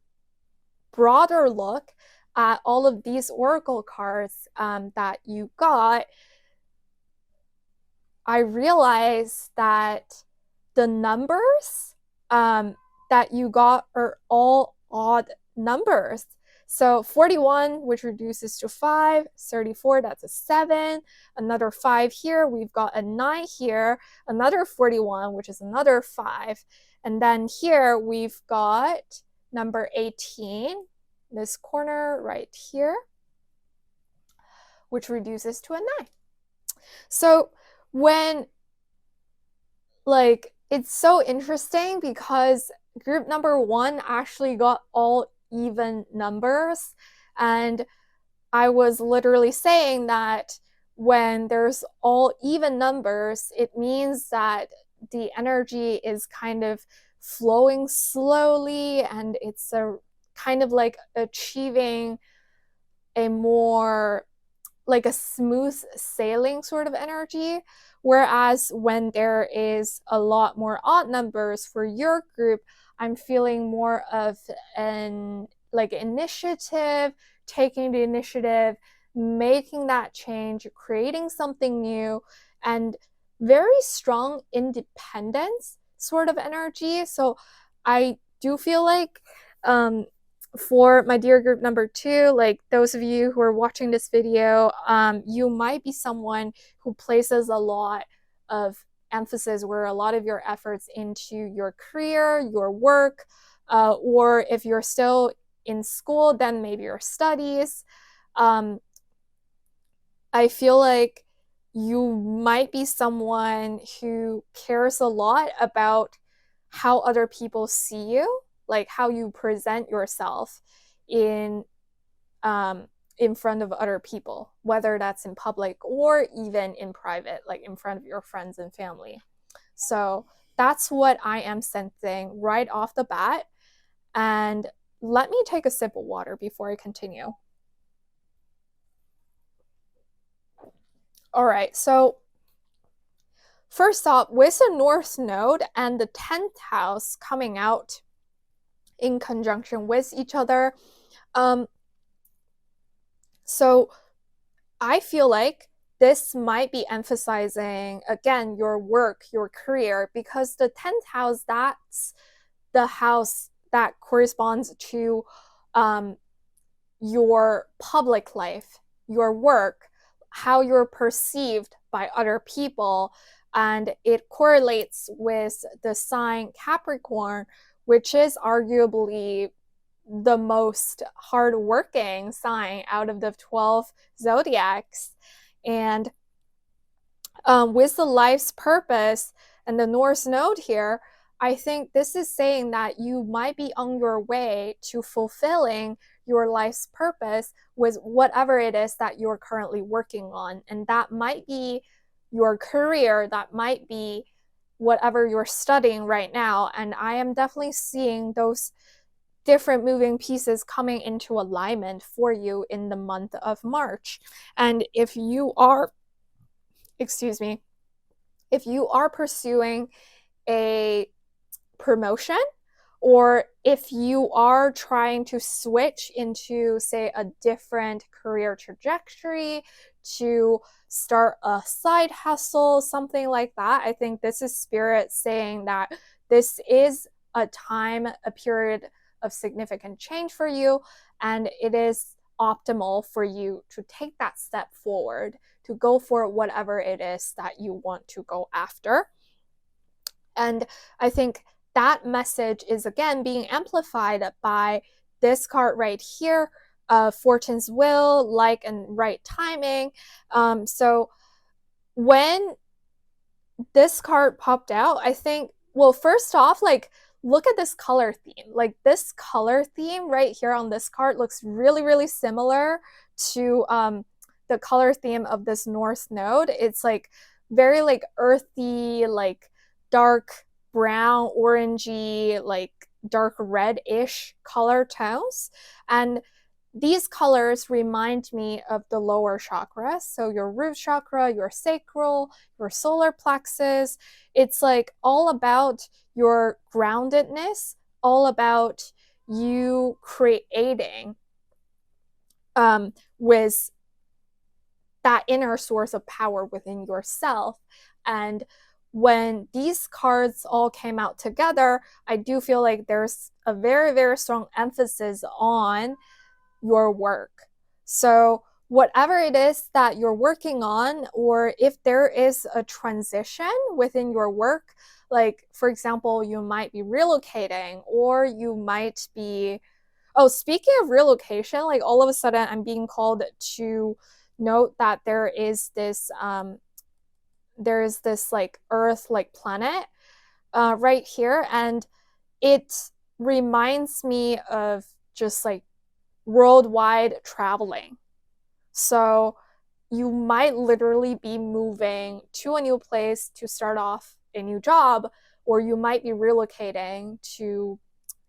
broader look at all of these oracle cards that you got, I realized that the numbers that you got are all odd numbers. So 41, which reduces to 5, 34, that's a 7, another 5 here, we've got a 9 here, another 41, which is another 5, and then here we've got number 18, this corner right here, which reduces to a 9. So when, like, it's so interesting because group number 1 actually got all even numbers, and I was literally saying that when there's all even numbers, it means that the energy is kind of flowing slowly, and it's a kind of like achieving a more like a smooth sailing sort of energy. Whereas when there is a lot more odd numbers for your group, I'm feeling more of an like initiative, taking the initiative, making that change, creating something new, and very strong independence sort of energy. So I do feel like for my dear group number 2, like those of you who are watching this video, you might be someone who places a lot of emphasis, where a lot of your efforts into your career, your work, or if you're still in school, then maybe your studies. I feel like you might be someone who cares a lot about how other people see you, like how you present yourself in in front of other people, whether that's in public or even in private, like in front of your friends and family. So that's what I am sensing right off the bat. And let me take a sip of water before I continue. All right, so first off, with the North Node and the 10th house coming out in conjunction with each other, so I feel like this might be emphasizing, again, your work, your career, because the 10th house, that's the house that corresponds to your public life, your work, how you're perceived by other people. And it correlates with the sign Capricorn, which is arguably the most hardworking sign out of the 12 zodiacs. And with the life's purpose and the North Node here, I think this is saying that you might be on your way to fulfilling your life's purpose with whatever it is that you're currently working on. And that might be your career, that might be whatever you're studying right now. And I am definitely seeing those different moving pieces coming into alignment for you in the month of March. And if you are, if you are pursuing a promotion, or if you are trying to switch into, say, a different career trajectory, to start a side hustle, something like that, I think this is Spirit saying that this is a time, a period of significant change for you, and it is optimal for you to take that step forward, to go for whatever it is that you want to go after. And I think that message is again being amplified by this card right here, Fortune's Will, like and right timing. So when this card popped out, I think, well, first off, like, look at this color theme. Like, this color theme right here on this card looks really, really similar to the color theme of this North Node. It's like very like earthy, like dark brown, orangey, like dark red-ish color tones. And these colors remind me of the lower chakras. So your root chakra, your sacral, your solar plexus. It's like all about your groundedness, all about you creating with that inner source of power within yourself. And when these cards all came out together, I do feel like there's a very, very strong emphasis on your work. So whatever it is that you're working on, or if there is a transition within your work, like for example, you might be relocating, or you might be, oh, speaking of relocation, like all of a sudden I'm being called to note that there is this like Earth like planet right here, and it reminds me of just like worldwide traveling. So you might literally be moving to a new place to start off a new job, or you might be relocating to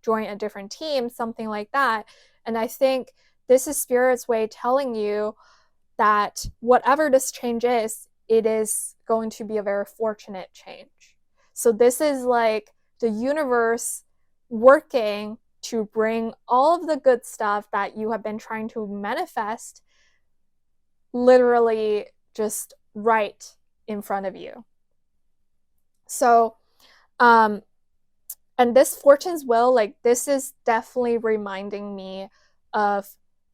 join a different team, something like that. And I think this is Spirit's way telling you that whatever this change is, it is going to be a very fortunate change. So this is like the universe working to bring all of the good stuff that you have been trying to manifest literally just right in front of you. So, and this Fortune's Will, like this is definitely reminding me of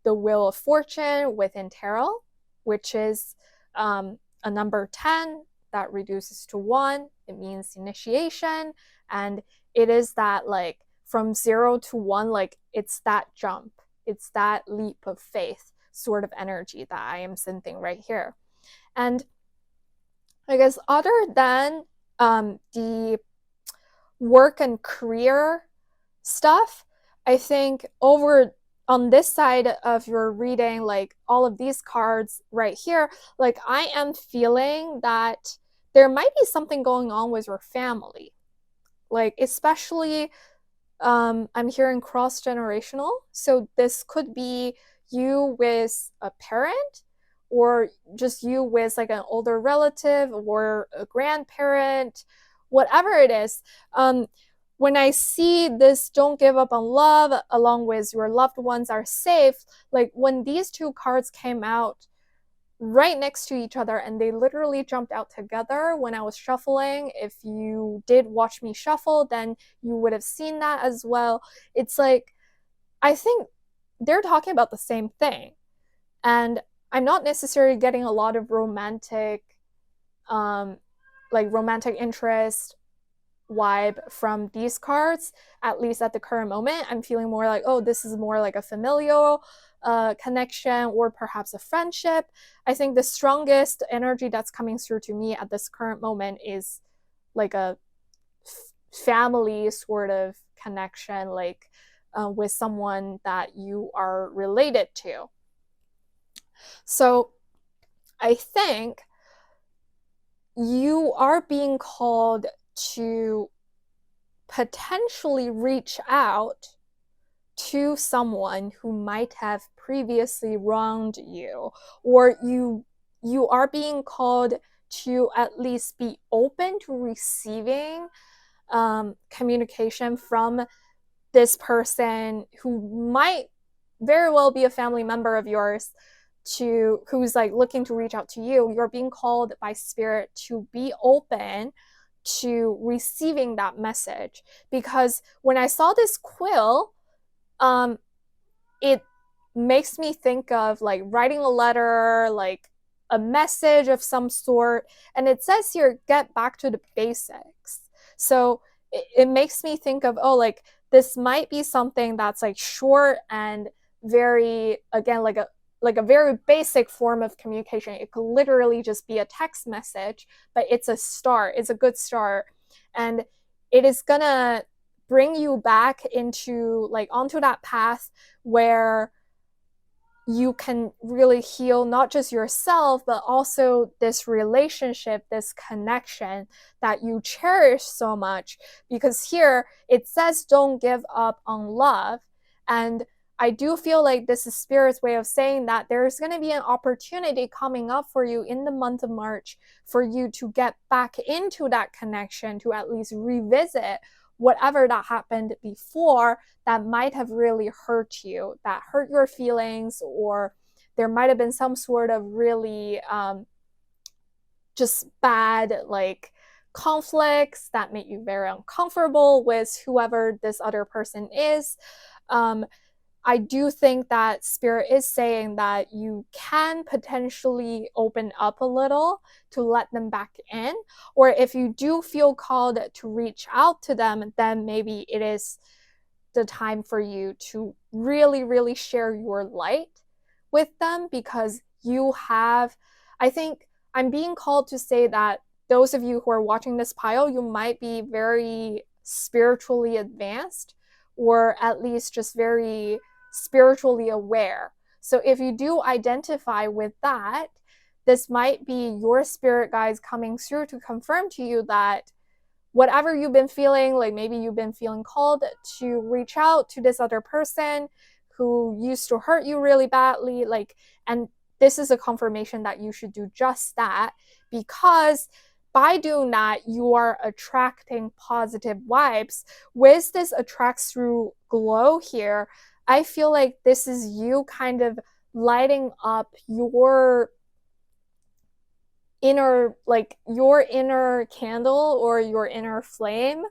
the Wheel of Fortune within tarot, which is a number 10 that reduces to 1. It means initiation. And it is that like from 0 to 1, like it's that jump, it's that leap of faith sort of energy that I am sensing right here. And I guess other than the work and career stuff, I think over on this side of your reading, like all of these cards right here, like I am feeling that there might be something going on with your family. Like especially I'm hearing cross-generational. So this could be you with a parent, or just you with like an older relative or a grandparent, whatever it is. When I see this don't give up on love along with your loved ones are safe, like when these two cards came out right next to each other and they literally jumped out together when I was shuffling, if you did watch me shuffle, then you would have seen that as well. It's like, I think they're talking about the same thing. And I'm not necessarily getting a lot of romantic interest vibe from these cards, at least at the current moment. I'm feeling more like, oh, this is more like a familial connection, or perhaps a friendship. I think the strongest energy that's coming through to me at this current moment is like a family sort of connection, like with someone that you are related to. So I think you are being called to potentially reach out to someone who might have previously wronged you, or you are being called to at least be open to receiving communication from this person who might very well be a family member of yours, to who's like looking to reach out to you. You're being called by Spirit to be open to receiving that message. Because when I saw this quill, it makes me think of like writing a letter, like a message of some sort. And it says here, get back to the basics. So it makes me think of, oh, like this might be something that's like short and very, again, like a very basic form of communication. It could literally just be a text message, but it's a start. It's a good start. And it is gonna bring you back into like onto that path where you can really heal not just yourself, but also this relationship, this connection that you cherish so much. Because here it says, don't give up on love. And I do feel like this is Spirit's way of saying that there's going to be an opportunity coming up for you in the month of March for you to get back into that connection, to at least revisit whatever that happened before that might have really hurt you, that hurt your feelings, or there might have been some sort of really just bad like conflicts that made you very uncomfortable with whoever this other person is. I do think that Spirit is saying that you can potentially open up a little to let them back in. Or if you do feel called to reach out to them, then maybe it is the time for you to really, really share your light with them, because you have, I think I'm being called to say that those of you who are watching this pile, you might be very spiritually advanced, or at least just very spiritually aware. So if you do identify with that, this might be your spirit guides coming through to confirm to you that whatever you've been feeling, like maybe you've been feeling called to reach out to this other person who used to hurt you really badly, like, and this is a confirmation that you should do just that, because by doing that, you are attracting positive vibes. With this attracts through glow here, I feel like this is you kind of lighting up your inner, like your inner candle or your inner flame,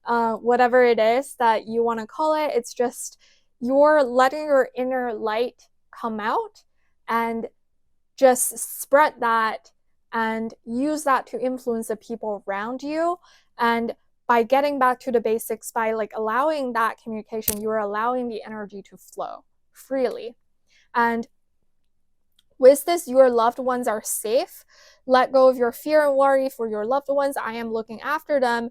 whatever it is that you want to call it. It's just you're letting your inner light come out and just spread that and use that to influence the people around you. And by getting back to the basics, by like allowing that communication, you're allowing the energy to flow freely. And with this, your loved ones are safe. Let go of your fear and worry for your loved ones. I am looking after them.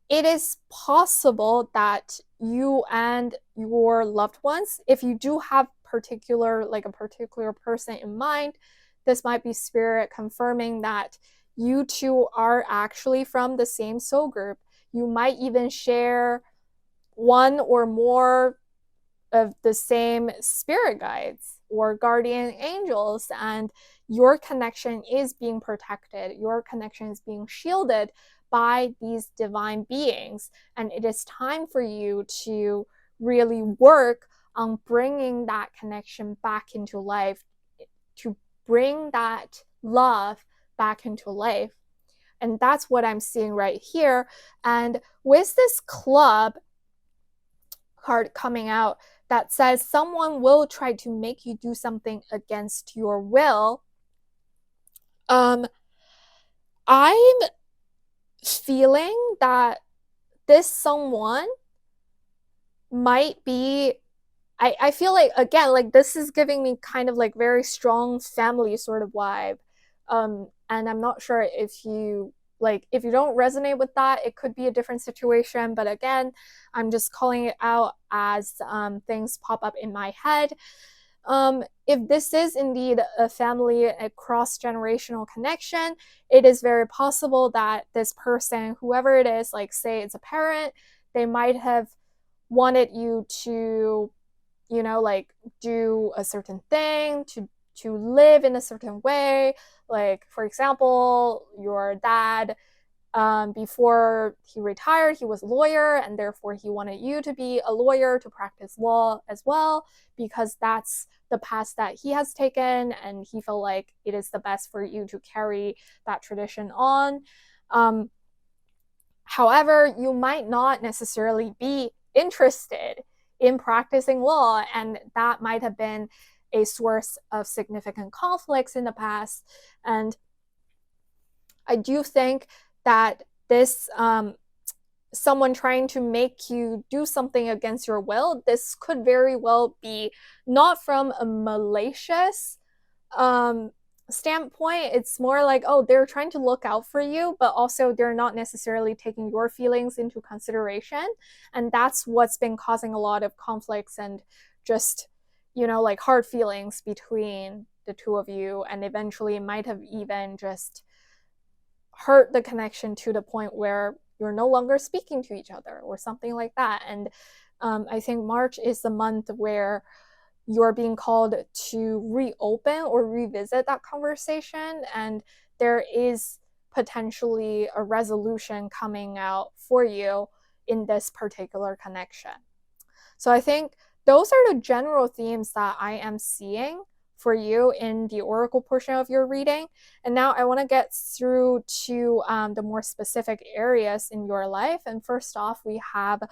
It is possible that you and your loved ones, if you do have a particular person in mind, this might be Spirit confirming that you two are actually from the same soul group. You might even share one or more of the same spirit guides or guardian angels, and your connection is being protected. Your connection is being shielded by these divine beings. And it is time for you to really work on bringing that connection back into life, to bring that love back into life. And that's what I'm seeing right here. And with this club card coming out that says someone will try to make you do something against your will, I'm feeling that this someone might be, I feel like, again, like this is giving me kind of like very strong family sort of vibe. And I'm not sure if you don't resonate with that, it could be a different situation. But again, I'm just calling it out as things pop up in my head. If this is indeed a family, a cross-generational connection, it is very possible that this person, whoever it is, like say it's a parent, they might have wanted you to, like do a certain thing, to live in a certain way. Like, for example, your dad, before he retired, he was a lawyer, and therefore he wanted you to be a lawyer to practice law as well, because that's the path that he has taken, and he felt like it is the best for you to carry that tradition on. However, you might not necessarily be interested in practicing law, and that might have been a source of significant conflicts in the past. And I do think that this someone trying to make you do something against your will, this could very well be not from a malicious standpoint. It's more like, oh, they're trying to look out for you, but also they're not necessarily taking your feelings into consideration. And that's what's been causing a lot of conflicts and just, like hard feelings between the two of you. And eventually it might have even just hurt the connection to the point where you're no longer speaking to each other or something like that. And I think March is the month where you're being called to reopen or revisit that conversation, and there is potentially a resolution coming out for you in this particular connection. So I think those are the general themes that I am seeing for you in the oracle portion of your reading. And now I want to get through to the more specific areas in your life. And first off, we have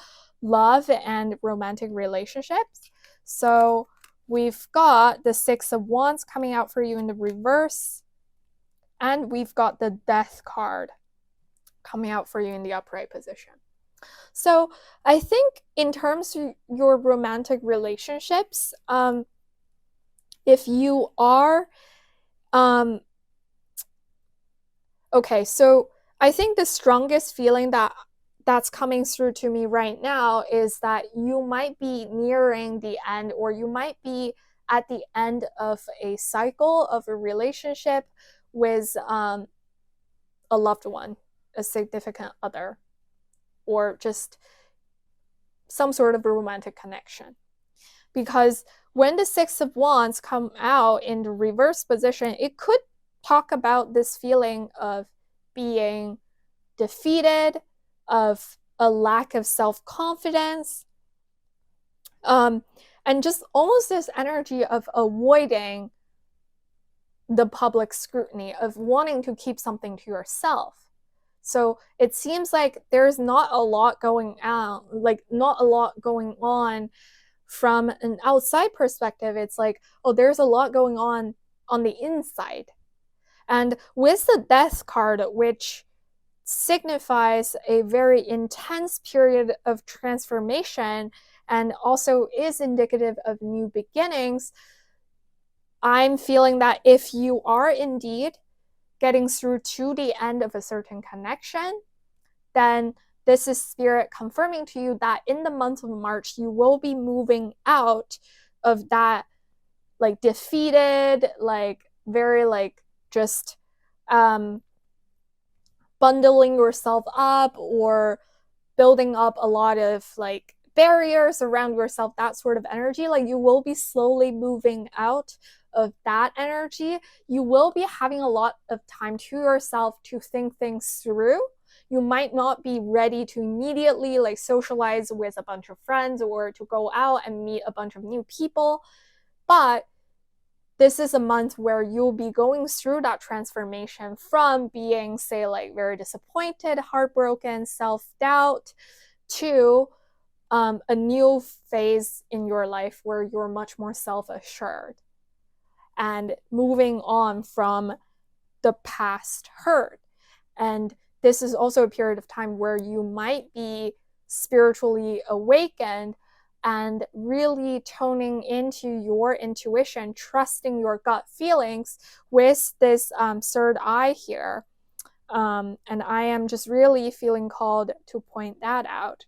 love and romantic relationships. So we've got the Six of Wands coming out for you in the reverse, and we've got the Death card coming out for you in the upright position. So I think in terms of your romantic relationships, if you are, okay, so I think the strongest feeling that's coming through to me right now is that you might be nearing the end, or you might be at the end of a cycle of a relationship with a loved one, a significant other, or just some sort of a romantic connection. Because when the Six of Wands come out in the reverse position, it could talk about this feeling of being defeated, of a lack of self-confidence, and just almost this energy of avoiding the public scrutiny, of wanting to keep something to yourself. So it seems like there's not a lot going on, from an outside perspective. It's like, oh, there's a lot going on the inside. And with the Death card, which signifies a very intense period of transformation and also is indicative of new beginnings, I'm feeling that if you are indeed getting through to the end of a certain connection, then this is Spirit confirming to you that in the month of March, you will be moving out of that defeated, very just bundling yourself up or building up a lot of barriers around yourself, that sort of energy. You will be slowly moving out of that energy. You will be having a lot of time to yourself to think things through. You might not be ready to immediately socialize with a bunch of friends or to go out and meet a bunch of new people, but this is a month where you'll be going through that transformation from being, say, very disappointed, heartbroken, self-doubt, to a new phase in your life where you're much more self-assured and moving on from the past hurt. And this is also a period of time where you might be spiritually awakened and really toning into your intuition, trusting your gut feelings with this third eye here. And I am just really feeling called to point that out.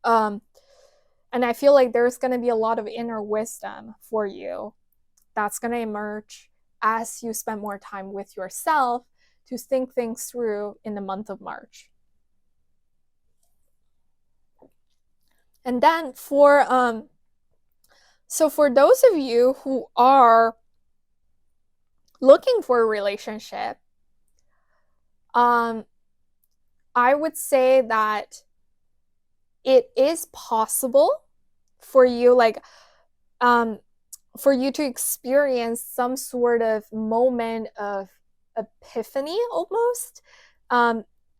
And I feel like there's going to be a lot of inner wisdom for you that's going to emerge as you spend more time with yourself to think things through in the month of March. And then for those of you who are looking for a relationship, I would say that it is possible for you to experience some sort of moment of epiphany almost.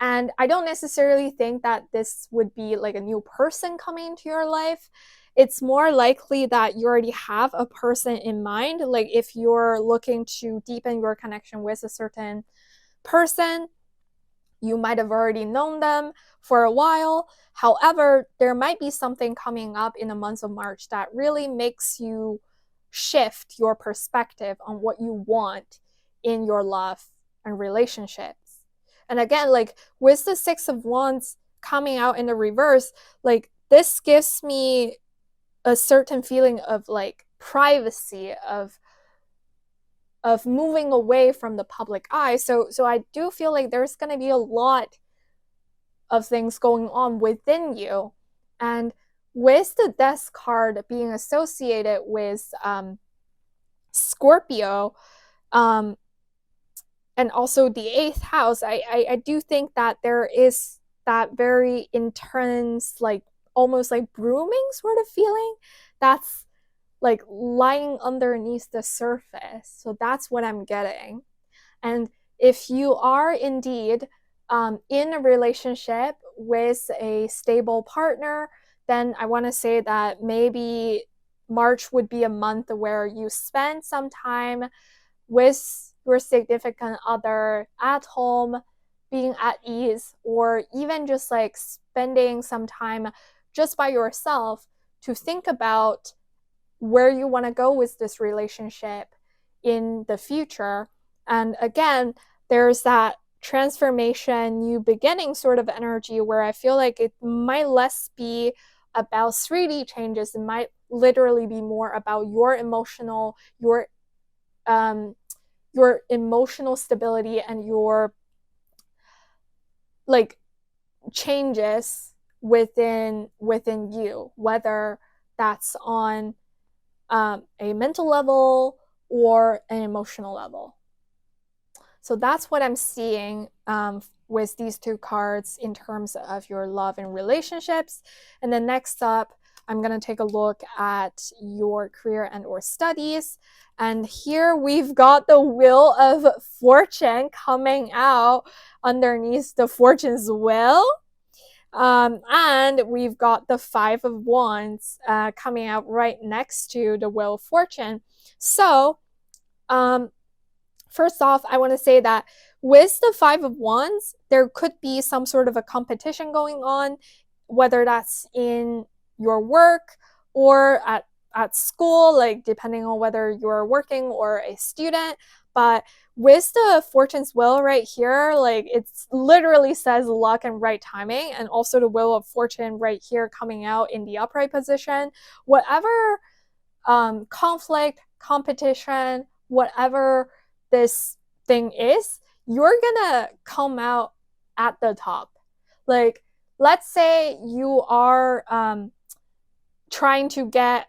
And I don't necessarily think that this would be a new person coming into your life. It's more likely that you already have a person in mind. If you're looking to deepen your connection with a certain person, You might have already known them for a while. However, there might be something coming up in the month of March that really makes you shift your perspective on what you want in your love and relationships. And again, like with the Six of Wands coming out in the reverse, like this gives me a certain feeling of like privacy, of moving away from the public eye. So I do feel like there's going to be a lot of things going on within you. And with the Death card being associated with Scorpio, and also the 8th house, I do think that there is that very intense, like almost like brooming sort of feeling that's like lying underneath the surface. So that's what I'm getting. And if you are indeed in a relationship with a stable partner, then I want to say that maybe March would be a month where you spend some time with your significant other at home, being at ease, or even just like spending some time just by yourself to think about where you want to go with this relationship in the future. And again, there's that transformation, new beginning sort of energy where I feel like it might less be about 3D changes. It might literally be more about your emotional stability and your like changes within you, whether that's on a mental level or an emotional level. So that's what I'm seeing with these two cards in terms of your love and relationships. And then next up, I'm going to take a look at your career and or studies. And here we've got the Wheel of Fortune coming out underneath the Fortune's wheel. And we've got the Five of Wands coming out right next to the Wheel of Fortune. So first off, I want to say that with the Five of Wands, there could be some sort of a competition going on, whether that's in your work or at school, like depending on whether you're working or a student. But with the Fortune's Wheel right here, like it literally says luck and right timing, and also the Wheel of Fortune right here coming out in the upright position. Whatever conflict, competition, whatever this thing is, you're gonna come out at the top. Like, let's say you are trying to get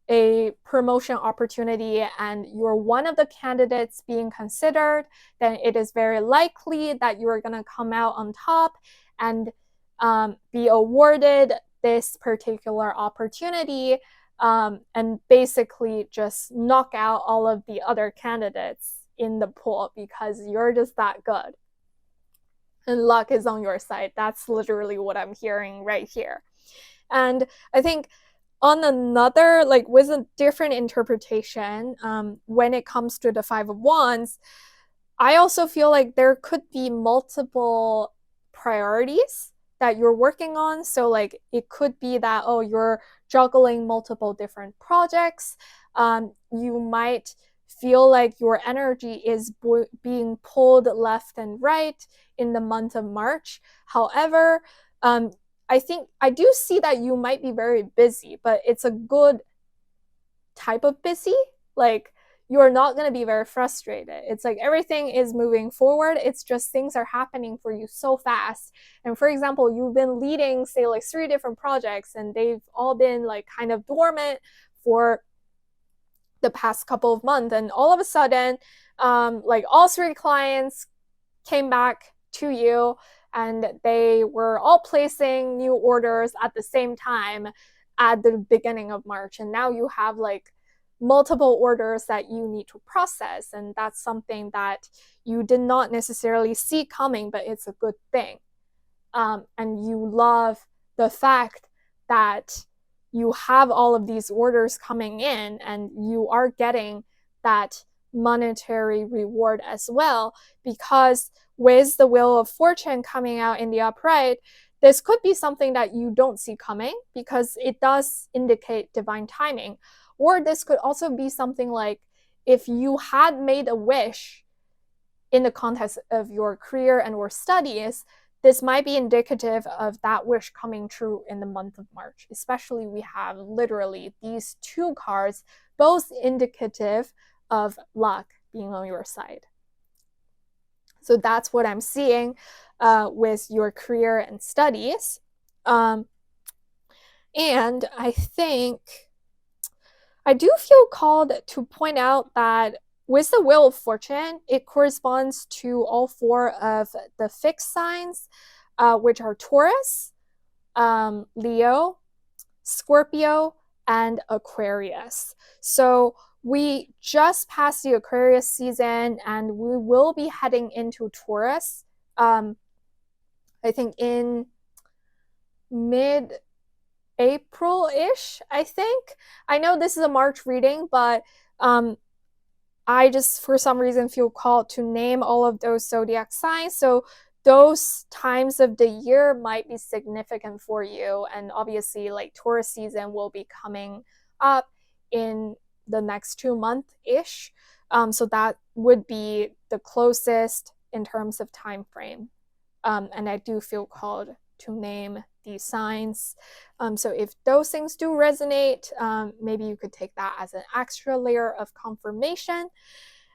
a promotion opportunity and you're one of the candidates being considered, then it is very likely that you're going to come out on top and be awarded this particular opportunity, and basically just knock out all of the other candidates in the pool because you're just that good. And luck is on your side. That's literally what I'm hearing right here. And I think on another, like with a different interpretation, when it comes to the Five of Wands, I also feel like there could be multiple priorities that you're working on. So like it could be that, oh, you're juggling multiple different projects. You might feel like your energy is being pulled left and right in the month of March. However, I think I do see that you might be very busy, but it's a good type of busy. Like you're not going to be very frustrated. It's like everything is moving forward. It's just things are happening for you so fast. And for example, you've been leading, say, like 3 different projects and they've all been like kind of dormant for the past couple of months. And all of a sudden, like all 3 clients came back to you and they were all placing new orders at the same time at the beginning of March. And now you have like multiple orders that you need to process. And that's something that you did not necessarily see coming, but it's a good thing. And you love the fact that you have all of these orders coming in and you are getting that monetary reward as well, because with the Wheel of Fortune coming out in the upright, this could be something that you don't see coming because it does indicate divine timing. Or this could also be something like if you had made a wish in the context of your career and or studies, this might be indicative of that wish coming true in the month of March. Especially we have literally these two cards, both indicative of luck being on your side. So that's what I'm seeing with your career and studies. And I think I do feel called to point out that with the Wheel of Fortune, it corresponds to all four of the fixed signs, which are Taurus, Leo, Scorpio, and Aquarius. So we just passed the Aquarius season and we will be heading into Taurus, I think in mid-April-ish, I think. I know this is a March reading, but I just, for some reason, feel called to name all of those zodiac signs. So those times of the year might be significant for you. And obviously, like Taurus season will be coming up in the next 2 months-ish. So that would be the closest in terms of time frame. And I do feel called to name these signs. So if those things do resonate, maybe you could take that as an extra layer of confirmation.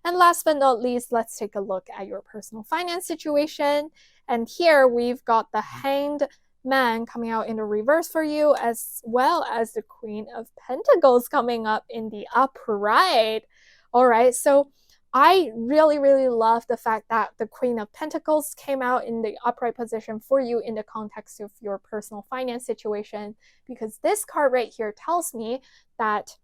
And last but not least, let's take a look at your personal finance situation. And here we've got the Hanged Man coming out in the reverse for you, as well as the Queen of Pentacles coming up in the upright. All right, so I really, really love the fact that the Queen of Pentacles came out in the upright position for you in the context of your personal finance situation, because this card right here tells me that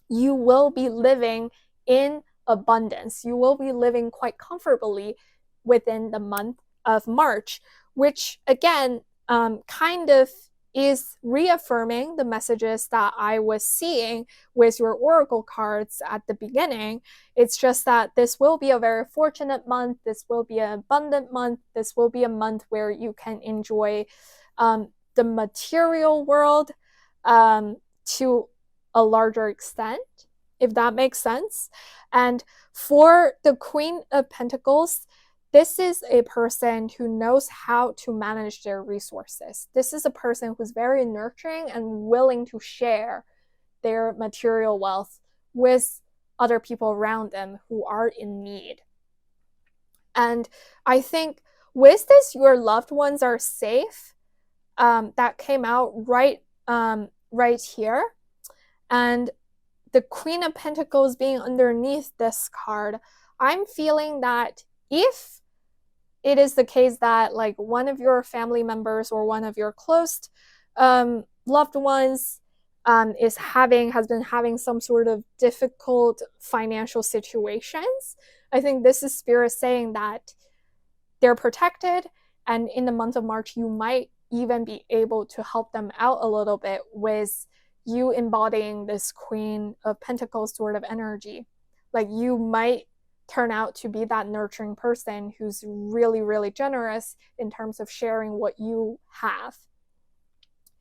you will be living in abundance. You will be living quite comfortably within the month of March, which again, kind of is reaffirming the messages that I was seeing with your oracle cards at the beginning. It's just that this will be a very fortunate month. This will be an abundant month. This will be a month where you can enjoy the material world to a larger extent, if that makes sense. And for the Queen of Pentacles, this is a person who knows how to manage their resources. This is a person who's very nurturing and willing to share their material wealth with other people around them who are in need. And I think with this, your loved ones are safe. That came out right here. And the Queen of Pentacles being underneath this card, I'm feeling that if it is the case that like one of your family members or one of your close loved ones has been having some sort of difficult financial situations, I think this is Spirit saying that they're protected, and in the month of March you might even be able to help them out a little bit with you embodying this Queen of Pentacles sort of energy. Like you might turn out to be that nurturing person who's really, really generous in terms of sharing what you have.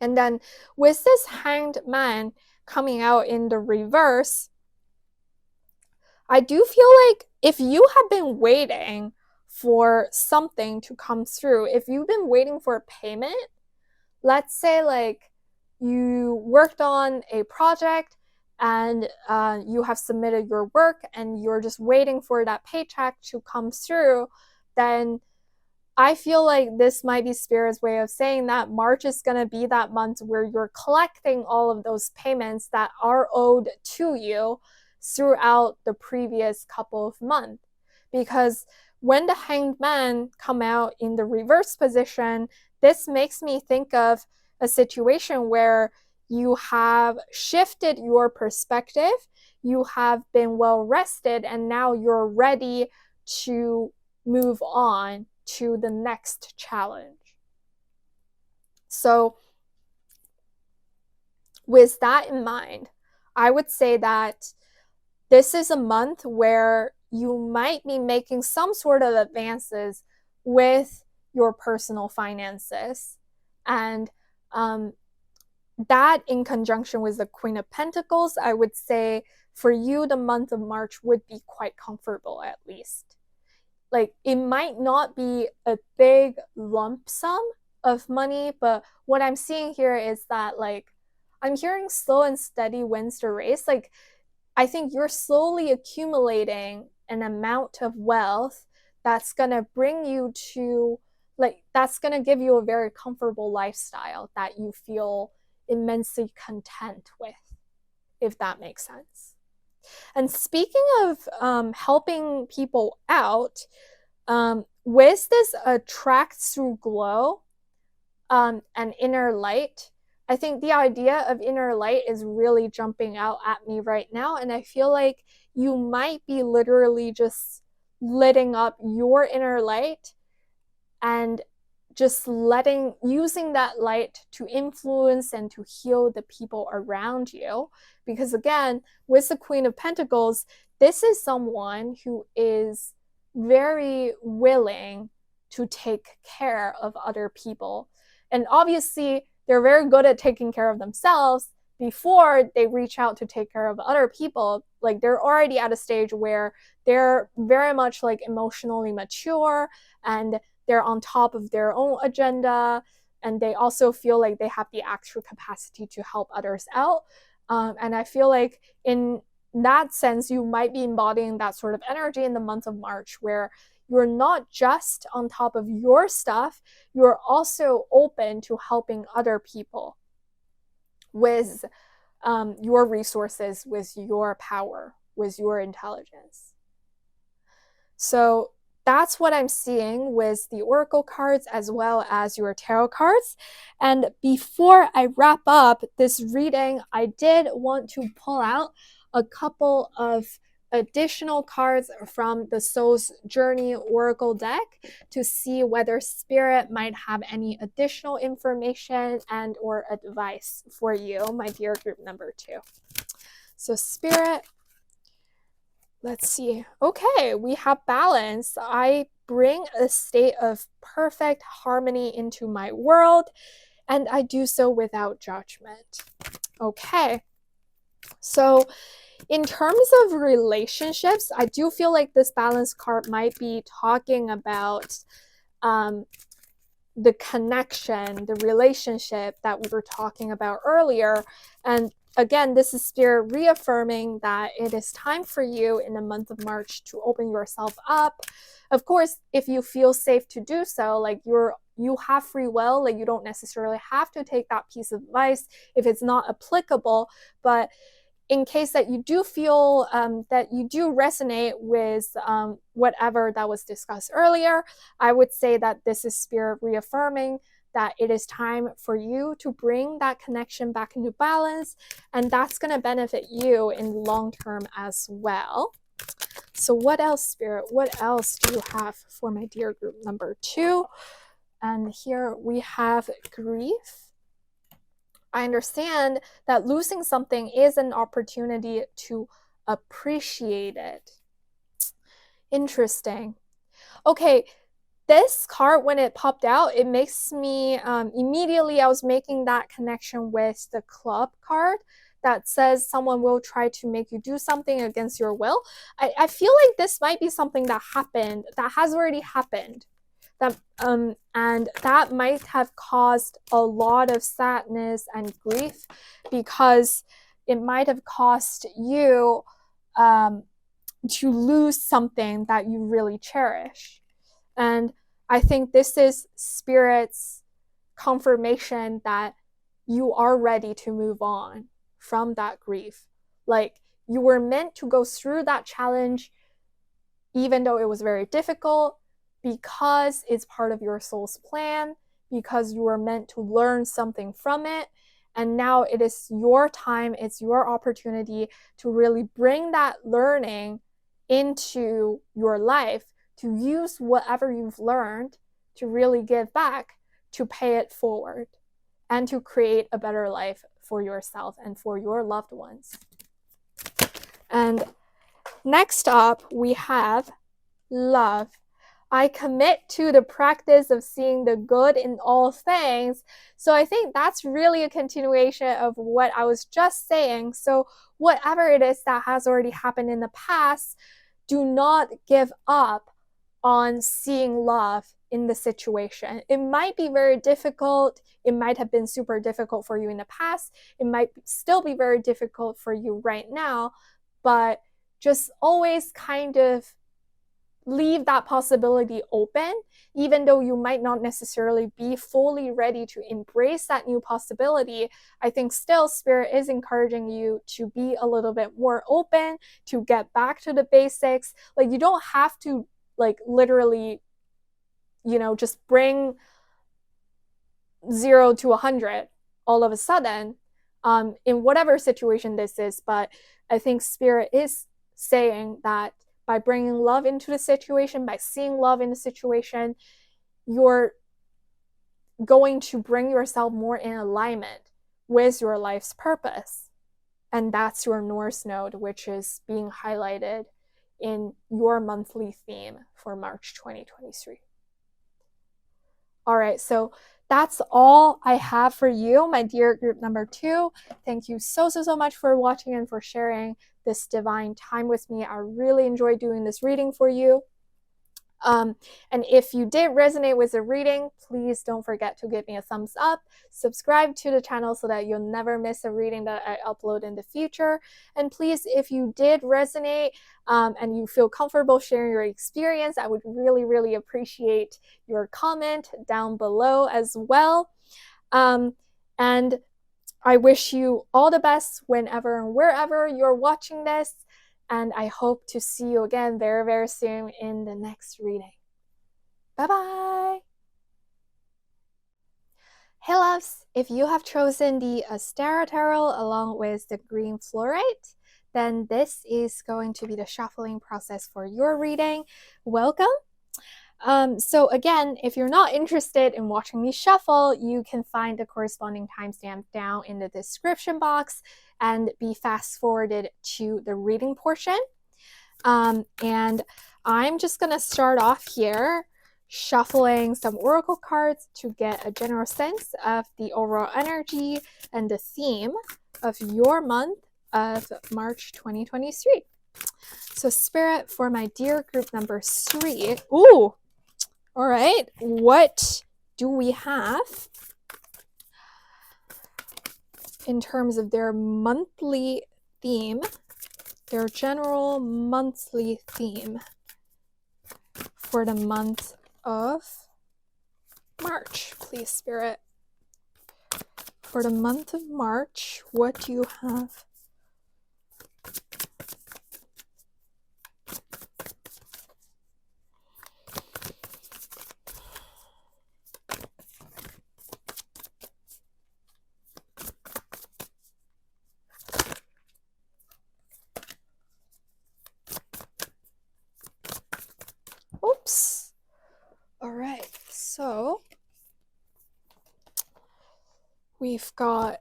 And then with this Hanged Man coming out in the reverse, I do feel like if you have been waiting for something to come through, if you've been waiting for a payment, let's say like you worked on a project and you have submitted your work and you're just waiting for that paycheck to come through, then I feel like this might be Spirit's way of saying that March is going to be that month where you're collecting all of those payments that are owed to you throughout the previous couple of months. Because when the Hanged Man come out in the reverse position, this makes me think of a situation where you have shifted your perspective, you have been well rested, and now you're ready to move on to the next challenge. So with that in mind, I would say that this is a month where you might be making some sort of advances with your personal finances. And that in conjunction with the Queen of Pentacles, I would say for you, the month of March would be quite comfortable at least. Like, it might not be a big lump sum of money, but what I'm seeing here is that, like, I'm hearing slow and steady wins the race. Like, I think you're slowly accumulating an amount of wealth that's going to bring you to, like, that's going to give you a very comfortable lifestyle that you feel immensely content with, if that makes sense. And speaking of helping people out, with this attract through glow and inner light, I think the idea of inner light is really jumping out at me right now. And I feel like you might be literally just lighting up your inner light and just using that light to influence and to heal the people around you. Because again, with the Queen of Pentacles, this is someone who is very willing to take care of other people. And obviously, they're very good at taking care of themselves before they reach out to take care of other people. Like, they're already at a stage where they're very much like emotionally mature, and they're on top of their own agenda, and they also feel like they have the actual capacity to help others out. And I feel like in that sense, you might be embodying that sort of energy in the month of March, where you're not just on top of your stuff, you're also open to helping other people with your resources, with your power, with your intelligence. So that's what I'm seeing with the Oracle cards as well as your tarot cards. And before I wrap up this reading, I did want to pull out a couple of additional cards from the Soul's Journey Oracle deck to see whether Spirit might have any additional information and or advice for you, my dear group number 2. So Spirit, let's see. Okay, we have balance. I bring a state of perfect harmony into my world, and I do so without judgment. Okay, so in terms of relationships, I do feel like this balance card might be talking about the connection, the relationship that we were talking about earlier. And again, this is Spirit reaffirming that it is time for you in the month of March to open yourself up. Of course, if you feel safe to do so, like you have free will, like you don't necessarily have to take that piece of advice if it's not applicable. But in case that you do feel that you do resonate with whatever that was discussed earlier, I would say that this is Spirit reaffirming that it is time for you to bring that connection back into balance, and that's going to benefit you in the long term as well. So what else, Spirit? What else do you have for my dear group number 2? And here we have grief. I understand that losing something is an opportunity to appreciate it. Interesting. Okay, this card, when it popped out, it makes me, immediately I was making that connection with the Club card that says someone will try to make you do something against your will. I feel like this might be something that happened, that has already happened. And that might have caused a lot of sadness and grief, because it might have caused you to lose something that you really cherish. And I think this is Spirit's confirmation that you are ready to move on from that grief. Like, you were meant to go through that challenge, even though it was very difficult, because it's part of your soul's plan, because you were meant to learn something from it. And now it is your time, it's your opportunity to really bring that learning into your life, to use whatever you've learned to really give back, to pay it forward, and to create a better life for yourself and for your loved ones. And Next up, we have love. I commit to the practice of seeing the good in all things. So I think that's really a continuation of what I was just saying. So whatever it is that has already happened in the past, do not give up on seeing love in the situation. It might be very difficult. It might have been super difficult for you in the past. It might still be very difficult for you right now, but just always kind of leave that possibility open, even though you might not necessarily be fully ready to embrace that new possibility. I think still Spirit is encouraging you to be a little bit more open, to get back to the basics. Like, you don't have to like literally, just bring 0 to 100 all of a sudden, in whatever situation this is. But I think Spirit is saying that by bringing love into the situation, by seeing love in the situation, you're going to bring yourself more in alignment with your life's purpose. And that's your North Node, which is being highlighted in your monthly theme for March 2023. All right, so that's all I have for you, my dear group number 2. Thank you so much for watching and for sharing this divine time with me. I really enjoyed doing this reading for you. And if you did resonate with the reading, please don't forget to give me a thumbs up, subscribe to the channel so that you'll never miss a reading that I upload in the future. And please, if you did resonate and you feel comfortable sharing your experience, I would really appreciate your comment down below as well. And I wish you all the best whenever and wherever you're watching this. And I hope to see you again very soon in the next reading. Bye-bye. Hey loves, if you have chosen the Ostara Tarot along with the green fluorite, then this is going to be the shuffling process for your reading. Welcome. So again, if you're not interested in watching me shuffle, you can find the corresponding timestamp down in the description box and be fast forwarded to the reading portion. And I'm just going to start off here shuffling some oracle cards to get a general sense of the overall energy and the theme of your month of March 2023. So Spirit, for my dear group number 3, ooh, all right, what do we have in terms of their monthly theme, their general monthly theme for the month of March, please, Spirit? For the month of March, what do you have? Oops. All right, so we've got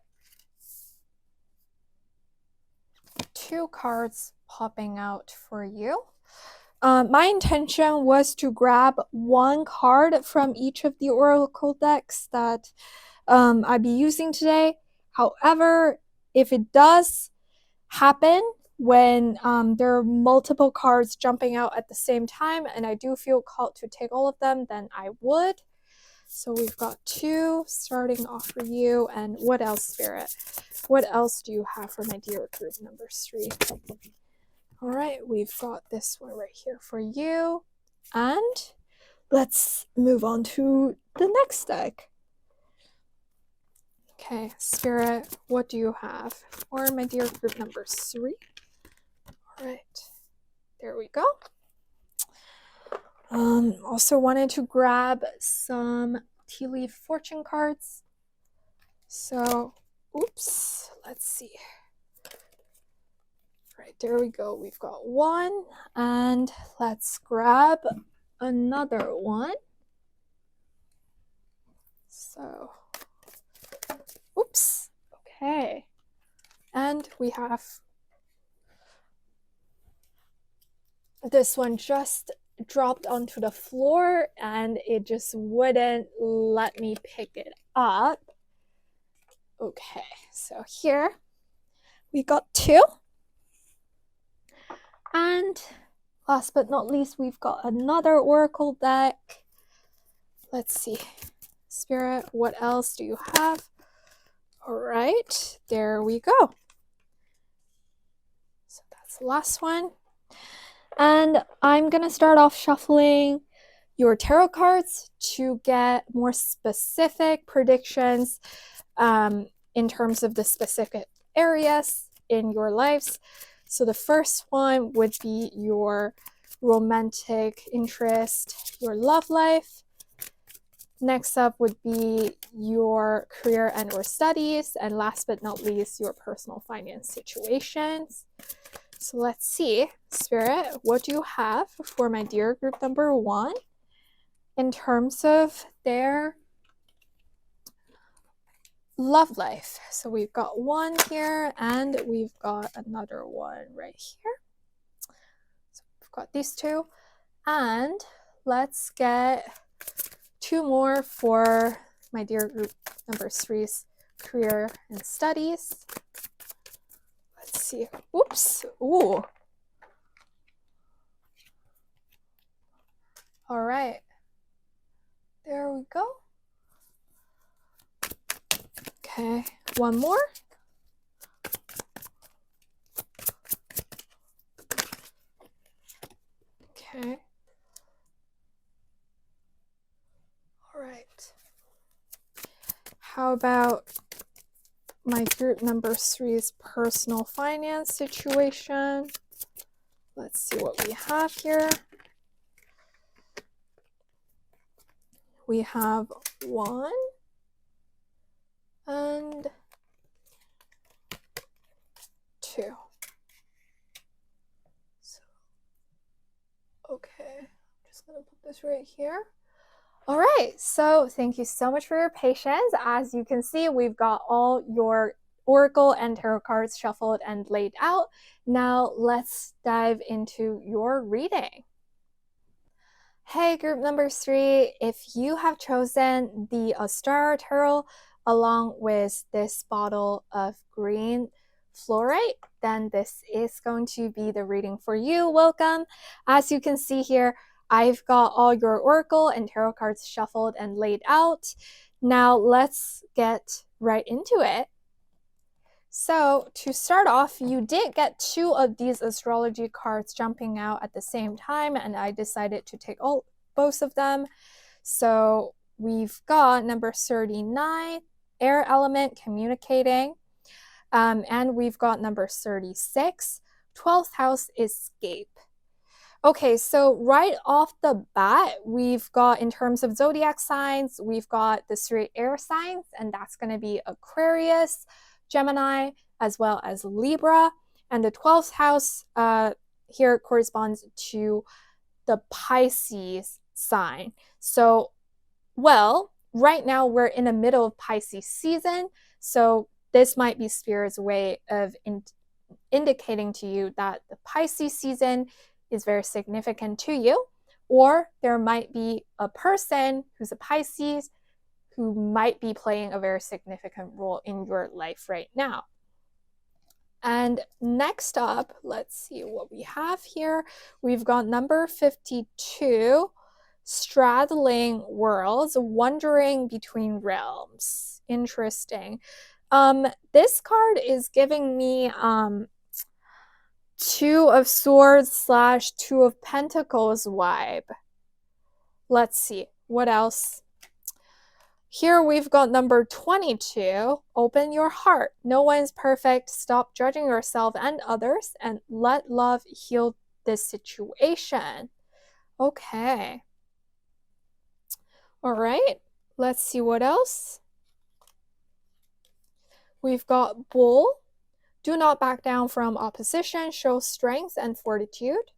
2 cards popping out for you. My intention was to grab 1 card from each of the oracle decks that I'd be using today. However, if it does happen when there are multiple cards jumping out at the same time and I do feel called to take all of them, then I would. So we've got 2 starting off for you. And what else, Spirit? What else do you have for my dear group number 3? All right, we've got this one right here for you. And let's move on to the next deck. Okay, Spirit, what do you have for my dear group number 3? All right, there we go. Also wanted to grab some tea leaf fortune cards. So, oops, let's see. Right, there we go. We've got 1, and let's grab another one. So, oops, okay. And we have This one just dropped onto the floor and it just wouldn't let me pick it up. Okay, so here we got 2. And last but not least, we've got another oracle deck. Let's see. Spirit, what else do you have? All right, there we go. So that's the last one. And I'm going to start off shuffling your tarot cards to get more specific predictions in terms of the specific areas in your lives. So the first one would be your romantic interest, your love life. Next up would be your career and or studies. And last but not least, your personal finance situations. So let's see, Spirit, what do you have for my dear group number 1 in terms of their love life? So we've got 1 here and we've got another one right here. So we've got these 2. And let's get 2 more for my dear group number 3's career and studies. Let's see. Oops. Ooh. All right. There we go. Okay. 1 more. Okay. All right. How about my group number 3's personal finance situation? Let's see what we have here. We have 1 and 2. So, okay, I'm just gonna put this right here. All right, so thank you so much for your patience. As you can see, we've got all your oracle and tarot cards shuffled and laid out. Now let's dive into your reading. Hey, group number 3, if you have chosen the Ostara Tarot along with this bottle of green fluorite, then this is going to be the reading for you. Welcome. As you can see here, I've got all your oracle and tarot cards shuffled and laid out. Now let's get right into it. So to start off, you did get 2 of these astrology cards jumping out at the same time, and I decided to take both of them. So we've got number 39, air element, communicating, and we've got number 36, 12th house, escape. Okay, so right off the bat, we've got, in terms of zodiac signs, we've got the 3 air signs, and that's going to be Aquarius, Gemini, as well as Libra. And the 12th house here corresponds to the Pisces sign. So, well, right now we're in the middle of Pisces season. So this might be Spirit's way of indicating to you that the Pisces season is very significant to you. Or there might be a person who's a Pisces who might be playing a very significant role in your life right now. And next up, let's see what we have here. We've got number 52, straddling worlds, wandering between realms. Interesting. This card is giving me 2 of swords / 2 of pentacles vibe. Let's see what else. Here we've got number 22, open your heart. No one's perfect. Stop judging yourself and others and let love heal this situation. Okay. All right, let's see what else. We've got bull. Do not back down from opposition. Show strength and fortitude.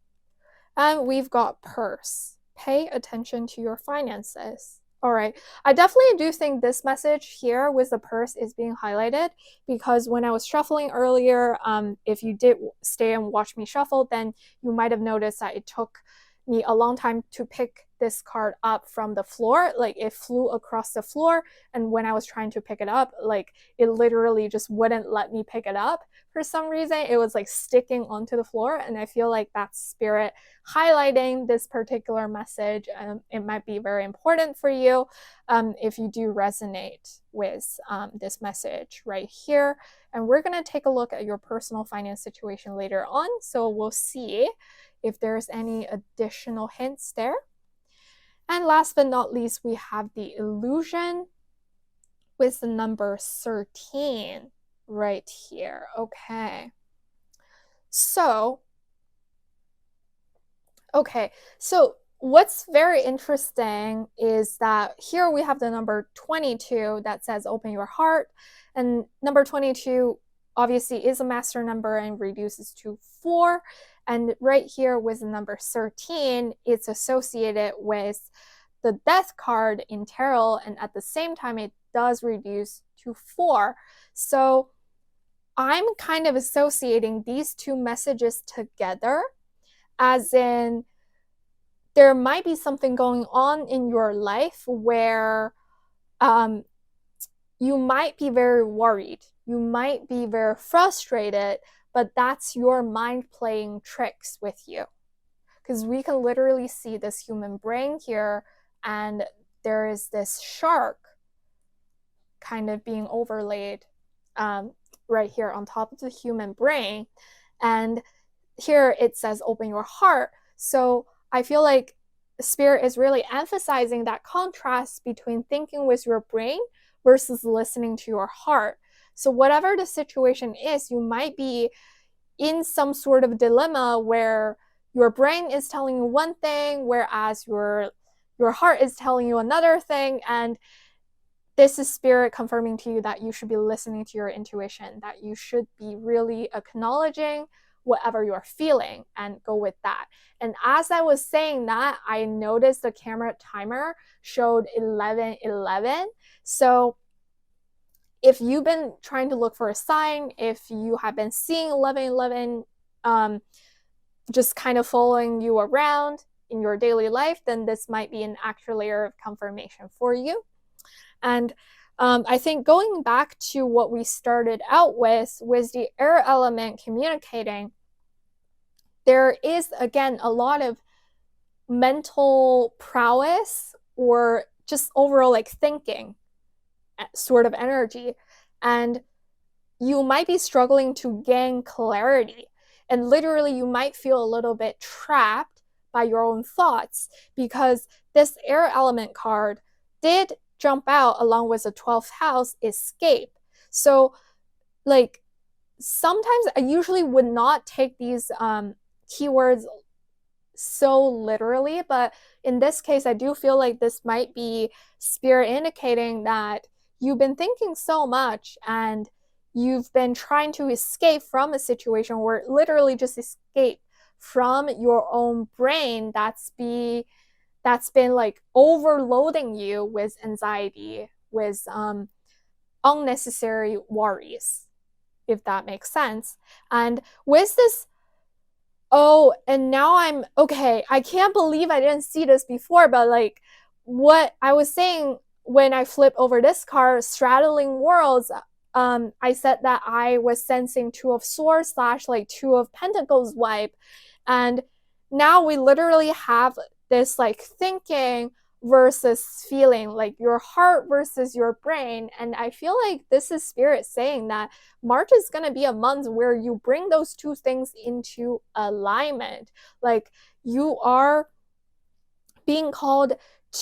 And we've got purse. Pay attention to your finances. All right. I definitely do think this message here with the purse is being highlighted because when I was shuffling earlier, if you did stay and watch me shuffle, then you might have noticed that it took me a long time to pick this card up from the floor. Like it flew across the floor. And when I was trying to pick it up, like it literally just wouldn't let me pick it up for some reason. It was like sticking onto the floor. And I feel like that's spirit highlighting this particular message. It might be very important for you if you do resonate with this message right here. And we're going to take a look at your personal finance situation later on. So we'll see if there's any additional hints there. And last but not least, we have the illusion with the number 13 right here. Okay. So what's very interesting is that here we have the number 22 that says open your heart. And number 22 obviously is a master number and reduces to 4. And right here with the number 13, it's associated with the death card in tarot. And at the same time, it does reduce to 4. So I'm kind of associating these two messages together, as in there might be something going on in your life where you might be very worried, you might be very frustrated, but that's your mind playing tricks with you. Because we can literally see this human brain here, and there is this shark kind of being overlaid right here on top of the human brain. And here it says open your heart. So I feel like spirit is really emphasizing that contrast between thinking with your brain versus listening to your heart. So whatever the situation is, you might be in some sort of dilemma where your brain is telling you one thing, whereas your heart is telling you another thing. And this is spirit confirming to you that you should be listening to your intuition, that you should be really acknowledging whatever you're feeling and go with that. And as I was saying that, I noticed the camera timer showed 11:11. So if you've been trying to look for a sign, if you have been seeing 11:11 just kind of following you around in your daily life, then this might be an extra layer of confirmation for you. And I think going back to what we started out with the air element communicating, there is, again, a lot of mental prowess or just overall like thinking sort of energy. And you might be struggling to gain clarity. And literally, you might feel a little bit trapped by your own thoughts because this air element card did jump out along with the 12th house, escape. So like sometimes I usually would not take these keywords so literally, but in this case, I do feel like this might be spirit indicating that you've been thinking so much and you've been trying to escape from a situation or literally just escape from your own brain that's been like overloading you with anxiety, with unnecessary worries, if that makes sense. And with this, oh, and now I'm okay. I can't believe I didn't see this before, but like what I was saying when I flip over this card, straddling worlds, I said that I was sensing Two of Swords / like Two of Pentacles vibe. And now we literally have this like thinking versus feeling, like your heart versus your brain. And I feel like this is spirit saying that March is going to be a month where you bring those two things into alignment. Like you are being called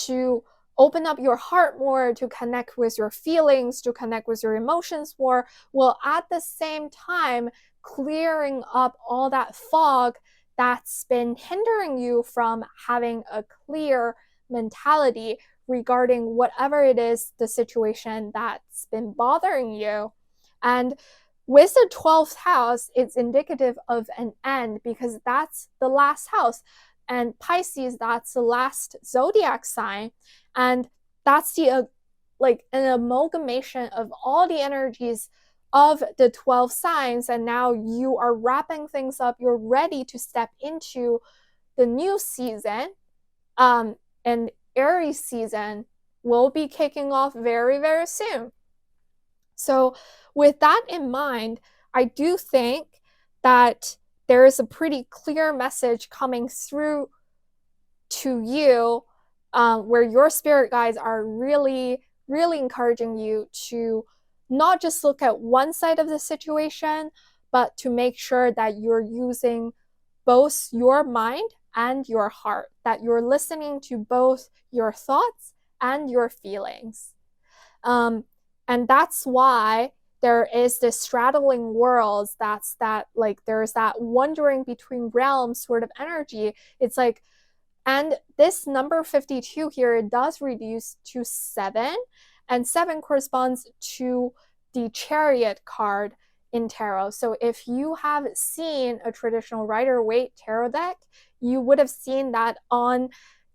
to open up your heart more, to connect with your feelings, to connect with your emotions more, while at the same time clearing up all that fog that's been hindering you from having a clear mentality regarding whatever it is, the situation that's been bothering you. And with the 12th house, it's indicative of an end because that's the last house. And Pisces, that's the last zodiac sign. And that's the like an amalgamation of all the energies of the 12 signs, and now you are wrapping things up. You're ready to step into the new season. And Aries season will be kicking off very, very soon. So with that in mind, I do think that there is a pretty clear message coming through to you, where your spirit guides are really, really encouraging you to not just look at one side of the situation, but to make sure that you're using both your mind and your heart, that you're listening to both your thoughts and your feelings. And that's why there is this straddling worlds. That's that, like, there's that wandering between realms sort of energy. It's like, and this number 52 here, it does reduce to 7, and 7 corresponds to the Chariot card in tarot. So if you have seen a traditional Rider-Waite tarot deck, you would have seen that on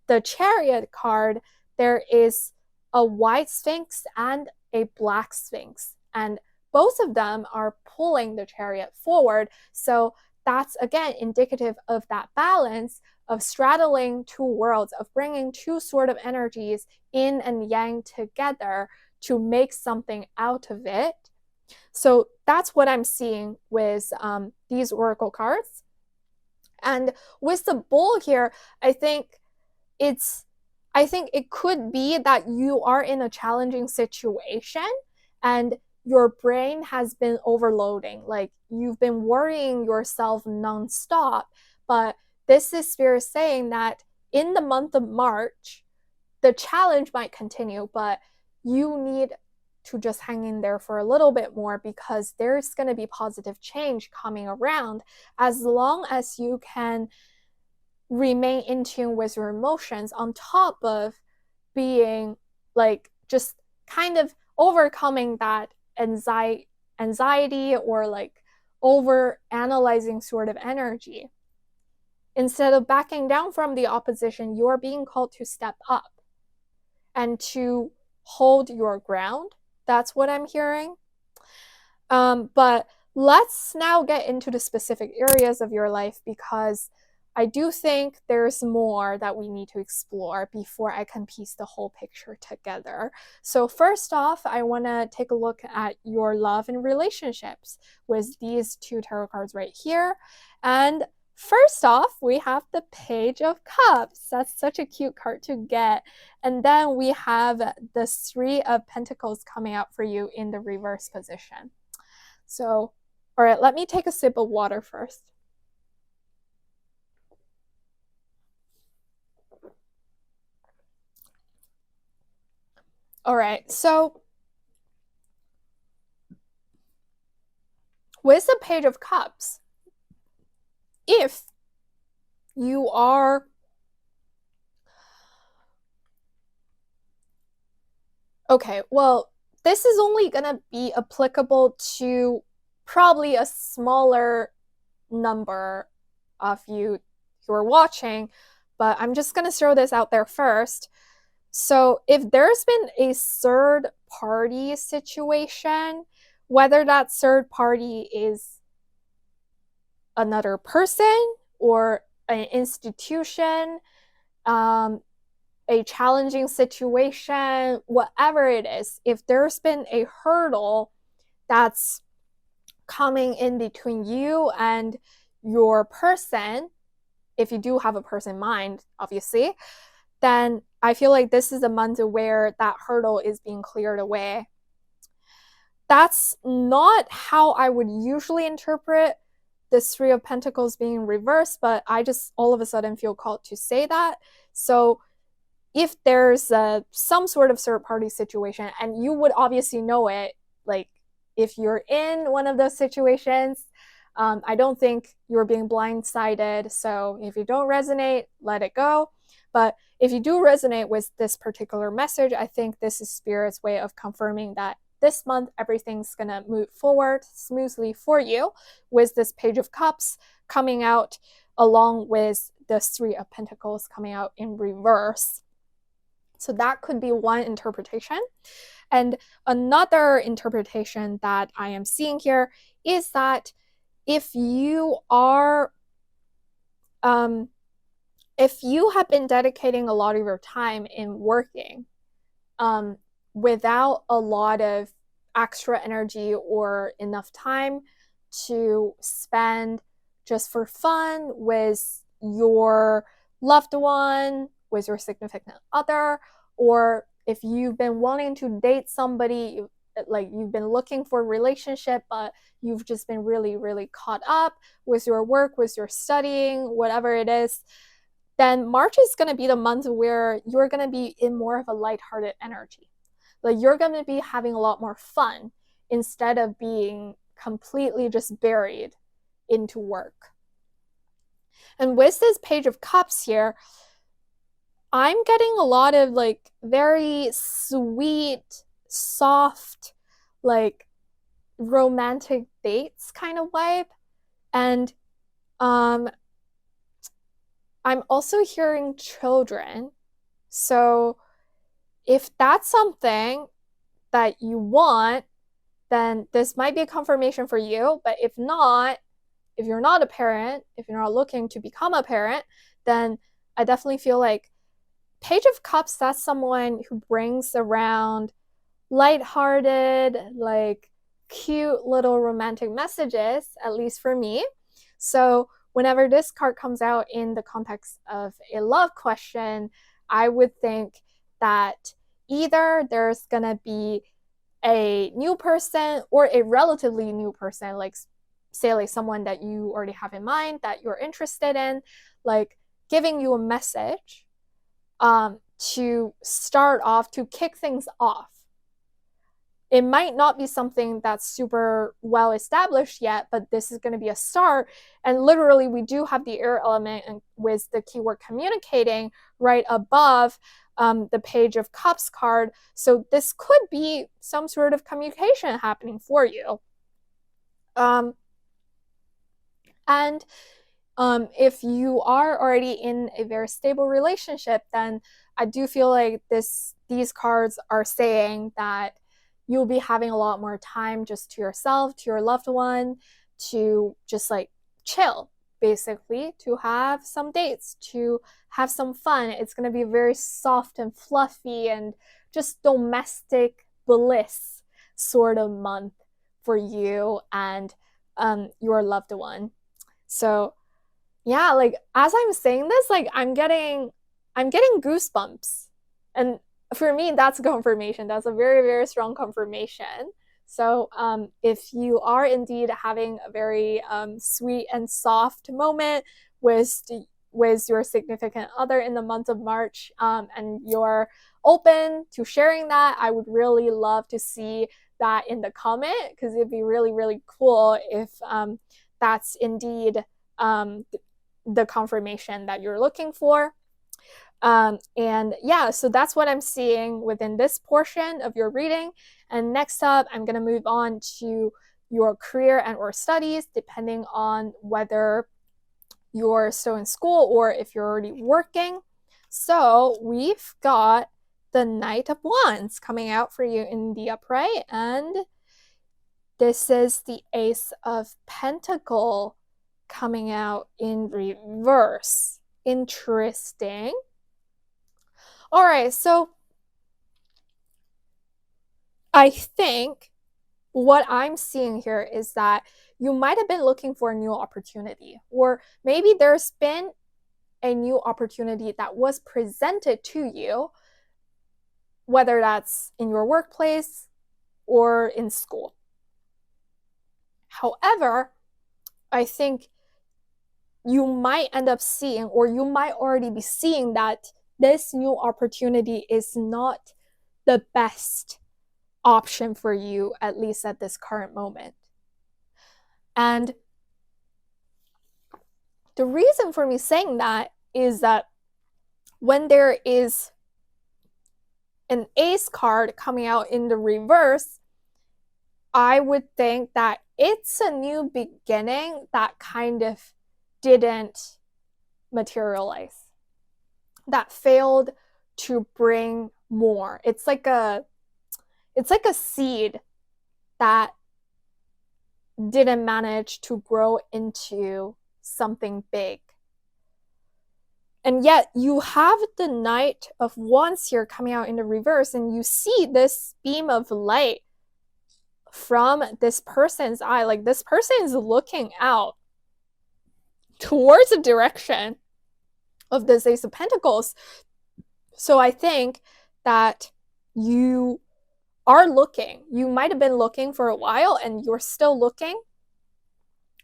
the Chariot card, there is a white sphinx and a black sphinx, and both of them are pulling the chariot forward. So that's again indicative of that balance of straddling two worlds, of bringing two sort of energies, yin and yang, together to make something out of it. So that's what I'm seeing with these oracle cards. And with the bull here, I think it could be that you are in a challenging situation and your brain has been overloading. Like, you've been worrying yourself nonstop. But this is Spirit saying that in the month of March, the challenge might continue, but you need to just hang in there for a little bit more, because there's going to be positive change coming around as long as you can remain in tune with your emotions, on top of being like just kind of overcoming that anxiety or like over analyzing sort of energy. Instead of backing down from the opposition, you're being called to step up and to hold your ground. That's what I'm hearing. But let's now get into the specific areas of your life, because I do think there's more that we need to explore before I can piece the whole picture together. So first off, I want to take a look at your love and relationships with these two tarot cards right here. And first off, we have the Page of Cups. That's such a cute card to get. And then we have the Three of Pentacles coming out for you in the reverse position. So, all right, let me take a sip of water first. All right, so with the Page of Cups, if you are okay, well, this is only going to be applicable to probably a smaller number of you who are watching, but I'm just going to throw this out there first. So if there's been a third party situation, whether that third party is another person or an institution, a challenging situation, whatever it is, if there's been a hurdle that's coming in between you and your person, if you do have a person in mind, obviously, then I feel like this is a month where that hurdle is being cleared away. That's not how I would usually interpret the Three of Pentacles being reversed, but I just all of a sudden feel called to say that. So if there's some sort of third party situation, and you would obviously know it, like if you're in one of those situations, I don't think you're being blindsided. So if you don't resonate, let it go. But if you do resonate with this particular message, I think this is Spirit's way of confirming that this month everything's gonna move forward smoothly for you, with this Page of Cups coming out along with the Three of Pentacles coming out in reverse. So that could be one interpretation. And another interpretation that I am seeing here is that if you are if you have been dedicating a lot of your time in working without a lot of extra energy or enough time to spend just for fun with your loved one, with your significant other, or if you've been wanting to date somebody, like you've been looking for a relationship, but you've just been really, really caught up with your work, with your studying, whatever it is, then March is going to be the month where you're going to be in more of a lighthearted energy. Like you're going to be having a lot more fun instead of being completely just buried into work. And with this Page of Cups here, I'm getting a lot of like very sweet, soft, like romantic dates kind of vibe. And I'm also hearing children. So if that's something that you want, then this might be a confirmation for you. But if not, if you're not a parent, if you're not looking to become a parent, then I definitely feel like Page of Cups, that's someone who brings around lighthearted, like cute little romantic messages, at least for me. So whenever this card comes out in the context of a love question, I would think that either there's gonna be a new person or a relatively new person, like say like someone that you already have in mind that you're interested in, like giving you a message to start off, to kick things off. It might not be something that's super well established yet, but this is going to be a start. And literally, we do have the air element and with the keyword communicating right above the Page of Cups card. So this could be some sort of communication happening for you. And if you are already in a very stable relationship, then I do feel like these cards are saying that you'll be having a lot more time just to yourself, to your loved one, to just like chill, basically, to have some dates, to have some fun. It's going to be very soft and fluffy and just domestic bliss sort of month for you and your loved one. So yeah, like as I'm saying this, like I'm getting goosebumps. And for me, that's a confirmation. That's a very, very strong confirmation. So if you are indeed having a very sweet and soft moment with your significant other in the month of March, and you're open to sharing that, I would really love to see that in the comment, because it'd be really, really cool if that's indeed the confirmation that you're looking for. And yeah, so that's what I'm seeing within this portion of your reading. And next up, I'm going to move on to your career and or studies, depending on whether you're still in school or if you're already working. So we've got the Knight of Wands coming out for you in the upright, and this is the Ace of Pentacles coming out in reverse. Interesting. All right, so I think what I'm seeing here is that you might have been looking for a new opportunity, or maybe there's been a new opportunity that was presented to you, whether that's in your workplace or in school. However, I think you might end up seeing, or you might already be seeing, that this new opportunity is not the best option for you, at least at this current moment. And the reason for me saying that is that when there is an ace card coming out in the reverse, I would think that it's a new beginning that kind of didn't materialize, that failed to bring more. It's like a seed that didn't manage to grow into something big. And yet you have the Knight of Wands here coming out in the reverse, and you see this beam of light from this person's eye. Like, this person is looking out towards the direction of this Ace of Pentacles. So I think that you are looking. You might have been looking for a while, and you're still looking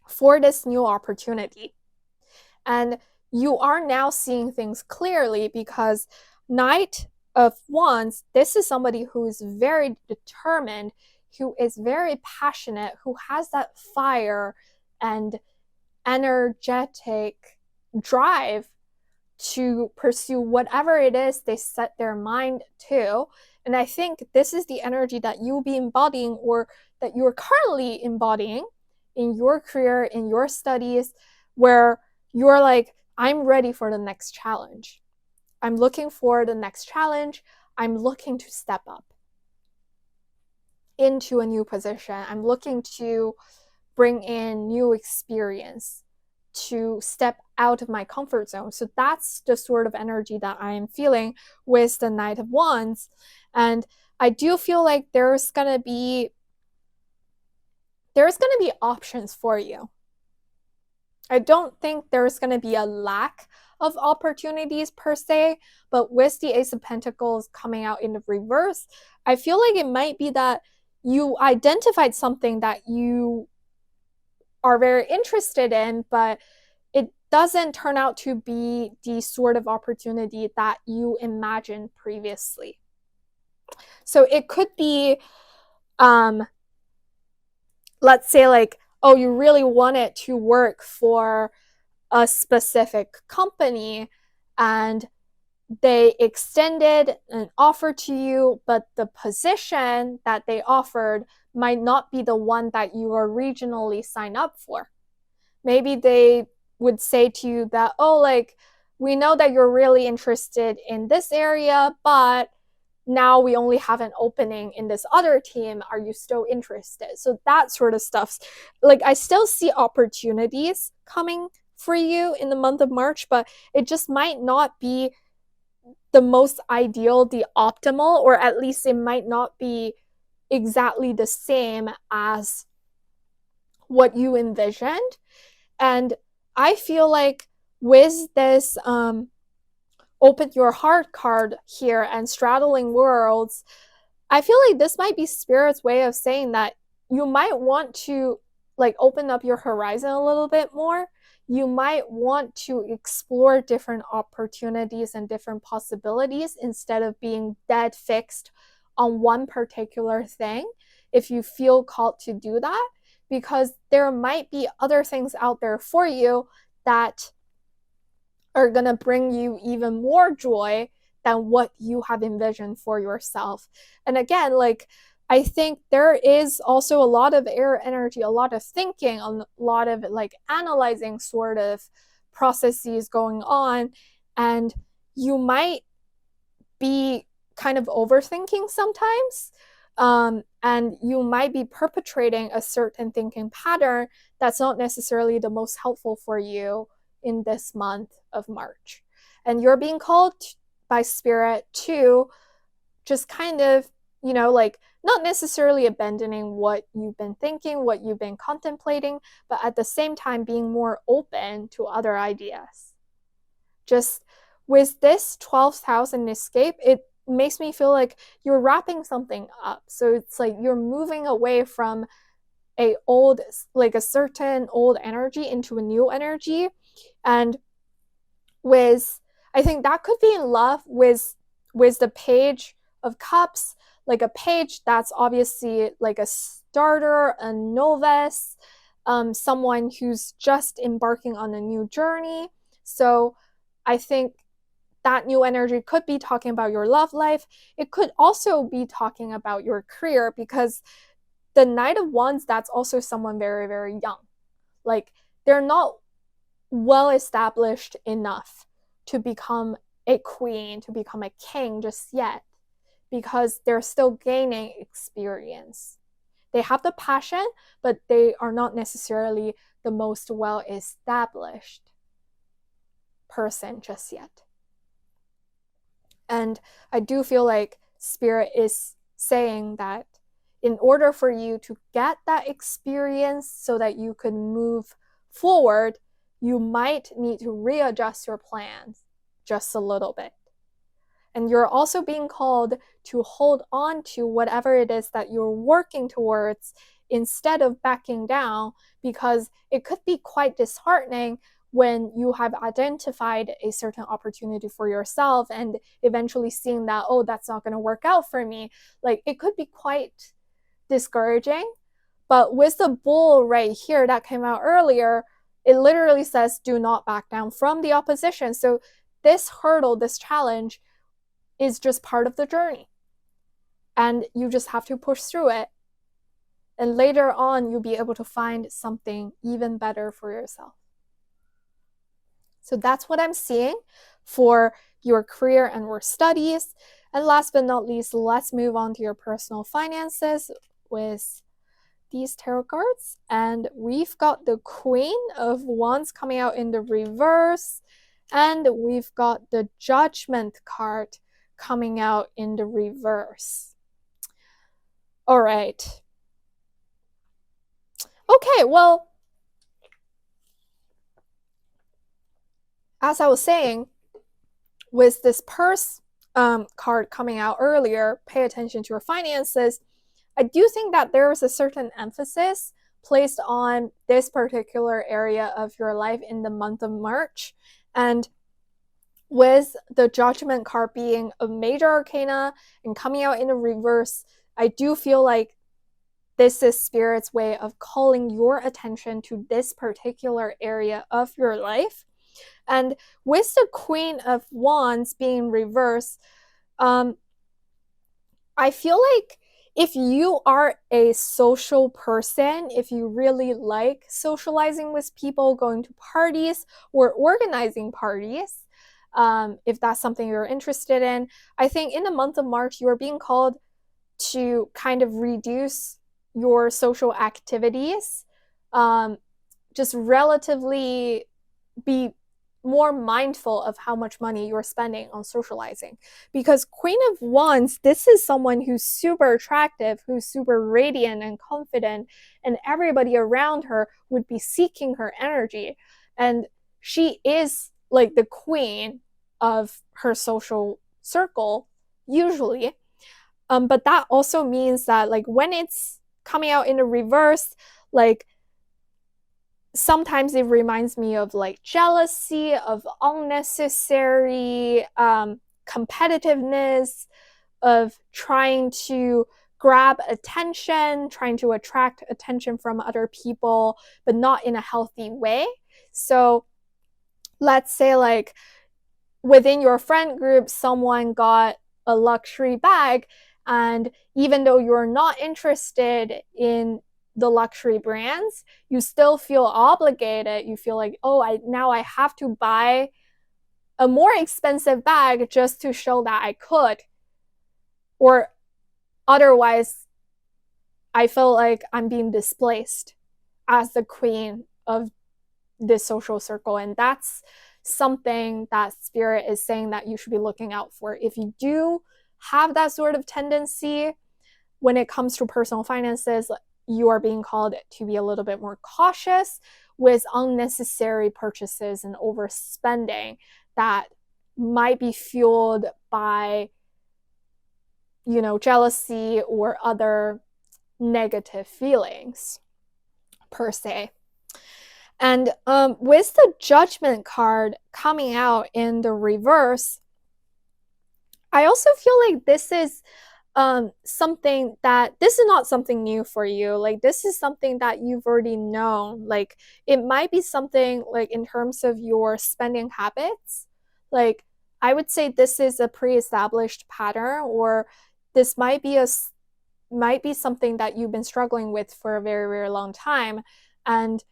for this new opportunity. And you are now seeing things clearly, because Knight of Wands, this is somebody who is very determined, who is very passionate, who has that fire and energetic drive to pursue whatever it is they set their mind to. And I think this is the energy that you'll be embodying, or that you're currently embodying in your career, in your studies, where you're like, I'm ready for the next challenge. I'm looking for the next challenge. I'm looking to step up into a new position. I'm looking to bring in new experience, to step out of my comfort zone. So that's the sort of energy that I am feeling with the Knight of Wands. And I do feel like there's going to be options for you. I don't think there's going to be a lack of opportunities per se, but with the Ace of Pentacles coming out in the reverse, I feel like it might be that you identified something that you are very interested in, but it doesn't turn out to be the sort of opportunity that you imagined previously. So it could be, let's say, like, oh, you really wanted to work for a specific company and they extended an offer to you, but the position that they offered might not be the one that you originally signed up for. Maybe they would say to you that, oh, like, we know that you're really interested in this area, but now we only have an opening in this other team. Are you still interested? So that sort of stuff. Like, I still see opportunities coming for you in the month of March, but it just might not be the most ideal, the optimal, or at least it might not be exactly the same as what you envisioned. And I feel like with this open your heart card here and straddling worlds, I feel like this might be Spirit's way of saying that you might want to, like, open up your horizon a little bit more. You might want to explore different opportunities and different possibilities instead of being dead fixed on one particular thing, if you feel called to do that, because there might be other things out there for you that are going to bring you even more joy than what you have envisioned for yourself. And again, like, I think there is also a lot of air energy, a lot of thinking, a lot of like analyzing sort of processes going on. And you might be kind of overthinking sometimes. And you might be perpetrating a certain thinking pattern that's not necessarily the most helpful for you in this month of March. And you're being called by Spirit to just kind of, you know, like, not necessarily abandoning what you've been thinking, what you've been contemplating, but at the same time being more open to other ideas. Just with this 12th house and escape, it makes me feel like you're wrapping something up. So it's like you're moving away from a certain old energy into a new energy. And I think that could be in love with the Page of Cups, like a page that's obviously like a starter, a novice, someone who's just embarking on a new journey. So I think that new energy could be talking about your love life. It could also be talking about your career, because the Knight of Wands, that's also someone very, very young. Like, they're not well established enough to become a queen, to become a king just yet, because they're still gaining experience. They have the passion, but they are not necessarily the most well-established person just yet. And I do feel like Spirit is saying that in order for you to get that experience so that you can move forward, you might need to readjust your plans just a little bit. And you're also being called to hold on to whatever it is that you're working towards instead of backing down, because it could be quite disheartening when you have identified a certain opportunity for yourself and eventually seeing that, oh, that's not going to work out for me. Like, it could be quite discouraging. But with the bull right here that came out earlier, it literally says, do not back down from the opposition. So this hurdle, this challenge, is just part of the journey. And you just have to push through it. And later on, you'll be able to find something even better for yourself. So that's what I'm seeing for your career and work studies. And last but not least, let's move on to your personal finances with these tarot cards. And we've got the Queen of Wands coming out in the reverse. And we've got the Judgment card coming out in the reverse. All right. Okay, well, as I was saying, with this purse card coming out earlier, pay attention to your finances, I do think that there is a certain emphasis placed on this particular area of your life in the month of March. And with the Judgment card being a major arcana and coming out in a reverse, I do feel like this is Spirit's way of calling your attention to this particular area of your life. And with the Queen of Wands being reversed, I feel like if you are a social person, if you really like socializing with people, going to parties, or organizing parties, if that's something you're interested in, I think in the month of March, you are being called to kind of reduce your social activities, just relatively be more mindful of how much money you're spending on socializing. Because Queen of Wands, this is someone who's super attractive, who's super radiant and confident, and everybody around her would be seeking her energy. And she is like the queen of her social circle, usually. But that also means that, like, when it's coming out in the reverse, like, sometimes it reminds me of like jealousy, of unnecessary competitiveness, of trying to grab attention, trying to attract attention from other people, but not in a healthy way. So let's say, like, within your friend group, someone got a luxury bag, and even though you're not interested in the luxury brands, you still feel obligated. You feel like, oh, now I have to buy a more expensive bag just to show that I could. Or otherwise, I feel like I'm being displaced as the queen of this social circle. And that's something that Spirit is saying that you should be looking out for. If you do have that sort of tendency when it comes to personal finances, you are being called to be a little bit more cautious with unnecessary purchases and overspending that might be fueled by, you know, jealousy or other negative feelings per se. And with the Judgment card coming out in the reverse, I also feel like this is something that, this is not something new for you. Like, this is something that you've already known. Like, it might be something like in terms of your spending habits. Like, I would say this is a pre-established pattern, or this might be something that you've been struggling with for a very, very long time. And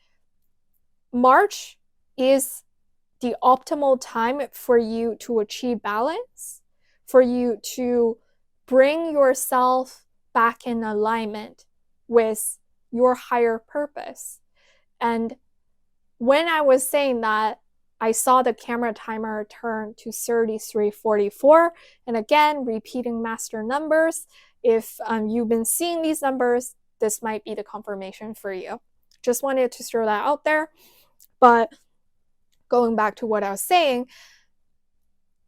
March is the optimal time for you to achieve balance, for you to bring yourself back in alignment with your higher purpose. And when I was saying that, I saw the camera timer turn to 33:44. And again, repeating master numbers. If you've been seeing these numbers, this might be the confirmation for you. Just wanted to throw that out there. But going back to what I was saying,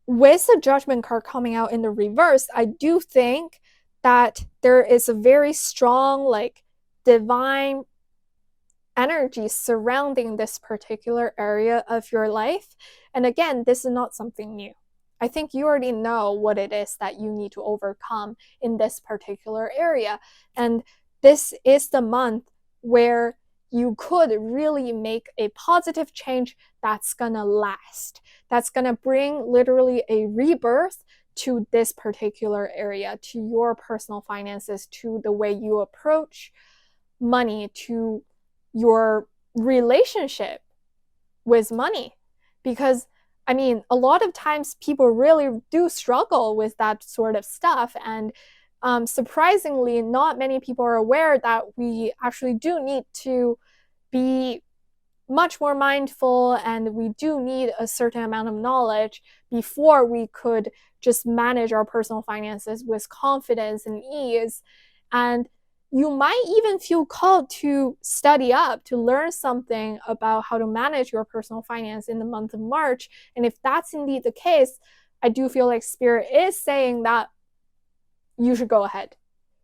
with the Judgment card coming out in the reverse, I do think that there is a very strong, like, divine energy surrounding this particular area of your life. And again, this is not something new. I think you already know what it is that you need to overcome in this particular area. And this is the month where you could really make a positive change that's gonna last, that's gonna bring literally a rebirth to this particular area, to your personal finances, to the way you approach money, to your relationship with money. Because I mean, a lot of times people really do struggle with that sort of stuff. And surprisingly, not many people are aware that we actually do need to be much more mindful, and we do need a certain amount of knowledge before we could just manage our personal finances with confidence and ease. And you might even feel called to study up, to learn something about how to manage your personal finance in the month of March. And if that's indeed the case, I do feel like Spirit is saying that you should go ahead,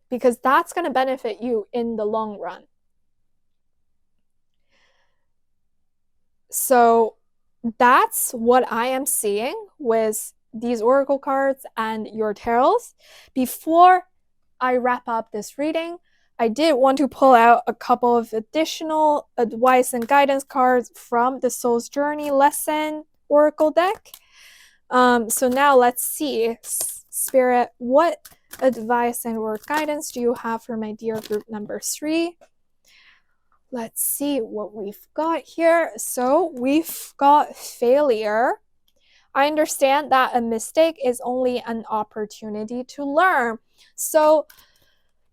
because that's going to benefit you in the long run. So that's what I am seeing with these oracle cards and your tarots. Before I wrap up this reading, I did want to pull out a couple of additional advice and guidance cards from the Soul's Journey lesson oracle deck. So now let's see, Spirit, what advice and or guidance do you have for my dear group number 3? Let's see what we've got here. So we've got failure. I understand that a mistake is only an opportunity to learn. So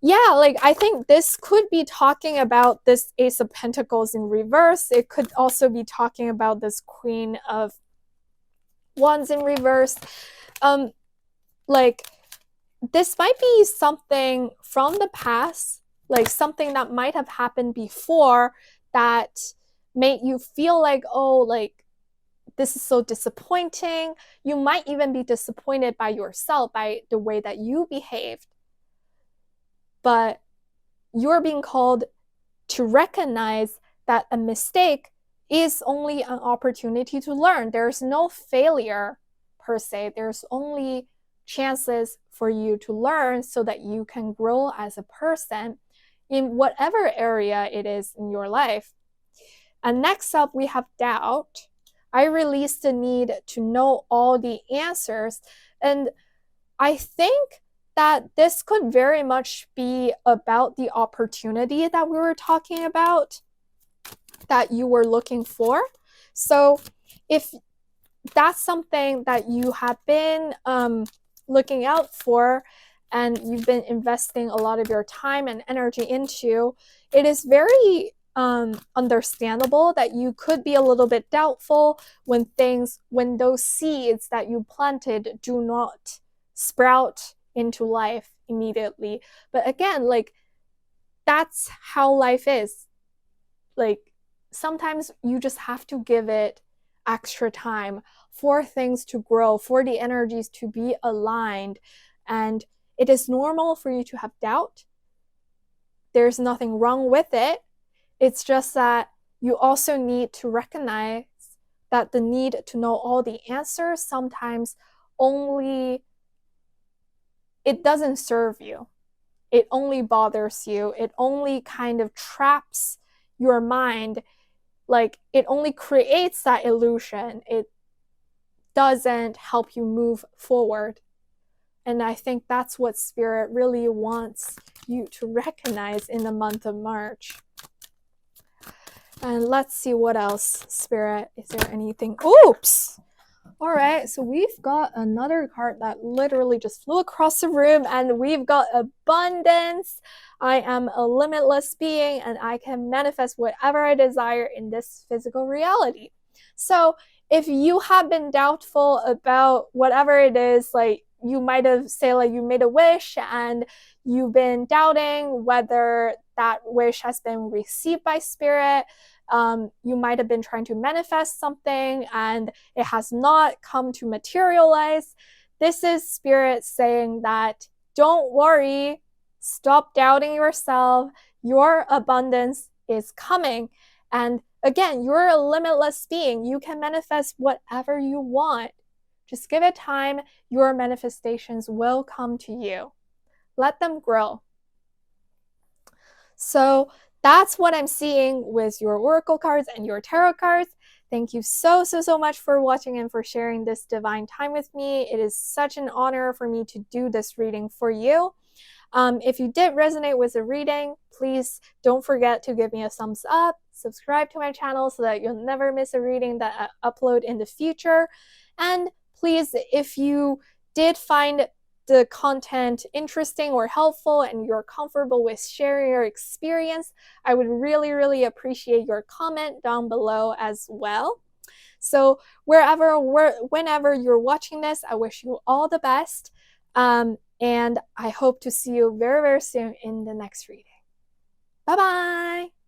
yeah, like, I think this could be talking about this Ace of Pentacles in reverse. It could also be talking about this Queen of Wands in reverse. Like, this might be something from the past, like something that might have happened before that made you feel like, oh, like, this is so disappointing. You might even be disappointed by yourself, by the way that you behaved. But you're being called to recognize that a mistake is only an opportunity to learn. There's no failure per se. There's only chances for you to learn so that you can grow as a person in whatever area it is in your life. And next up, we have doubt. I release the need to know all the answers. And I think that this could very much be about the opportunity that we were talking about, that you were looking for. So if that's something that you have been looking out for, and you've been investing a lot of your time and energy into, it is very understandable that you could be a little bit doubtful when those seeds that you planted do not sprout into life immediately. But again, like, that's how life is. Like, sometimes you just have to give it extra time for things to grow, for the energies to be aligned. And it is normal for you to have doubt. There's nothing wrong with it. It's just that you also need to recognize that the need to know all the answers sometimes only, it doesn't serve you. It only bothers you. It only kind of traps your mind. Like, it only creates that illusion. It doesn't help you move forward. And I think that's what Spirit really wants you to recognize in the month of March. And let's see what else, Spirit. Is there anything? Oops! All right, so we've got another card that literally just flew across the room, and we've got abundance. I am a limitless being, and I can manifest whatever I desire in this physical reality. So if you have been doubtful about whatever it is, like you might have say like you made a wish and you've been doubting whether that wish has been received by Spirit. You might have been trying to manifest something and it has not come to materialize. This is Spirit saying that don't worry, stop doubting yourself. Your abundance is coming. And again, you're a limitless being. You can manifest whatever you want. Just give it time. Your manifestations will come to you. Let them grow. So that's what I'm seeing with your oracle cards and your tarot cards. Thank you so much for watching and for sharing this divine time with me. It is such an honor for me to do this reading for you. If you did resonate with the reading, please don't forget to give me a thumbs up, subscribe to my channel so that you'll never miss a reading that I upload in the future. And please, if you did find the content interesting or helpful and you're comfortable with sharing your experience, I would really appreciate your comment down below as well. So whenever you're watching this, I wish you all the best. And I hope to see you very soon in the next reading. Bye-bye.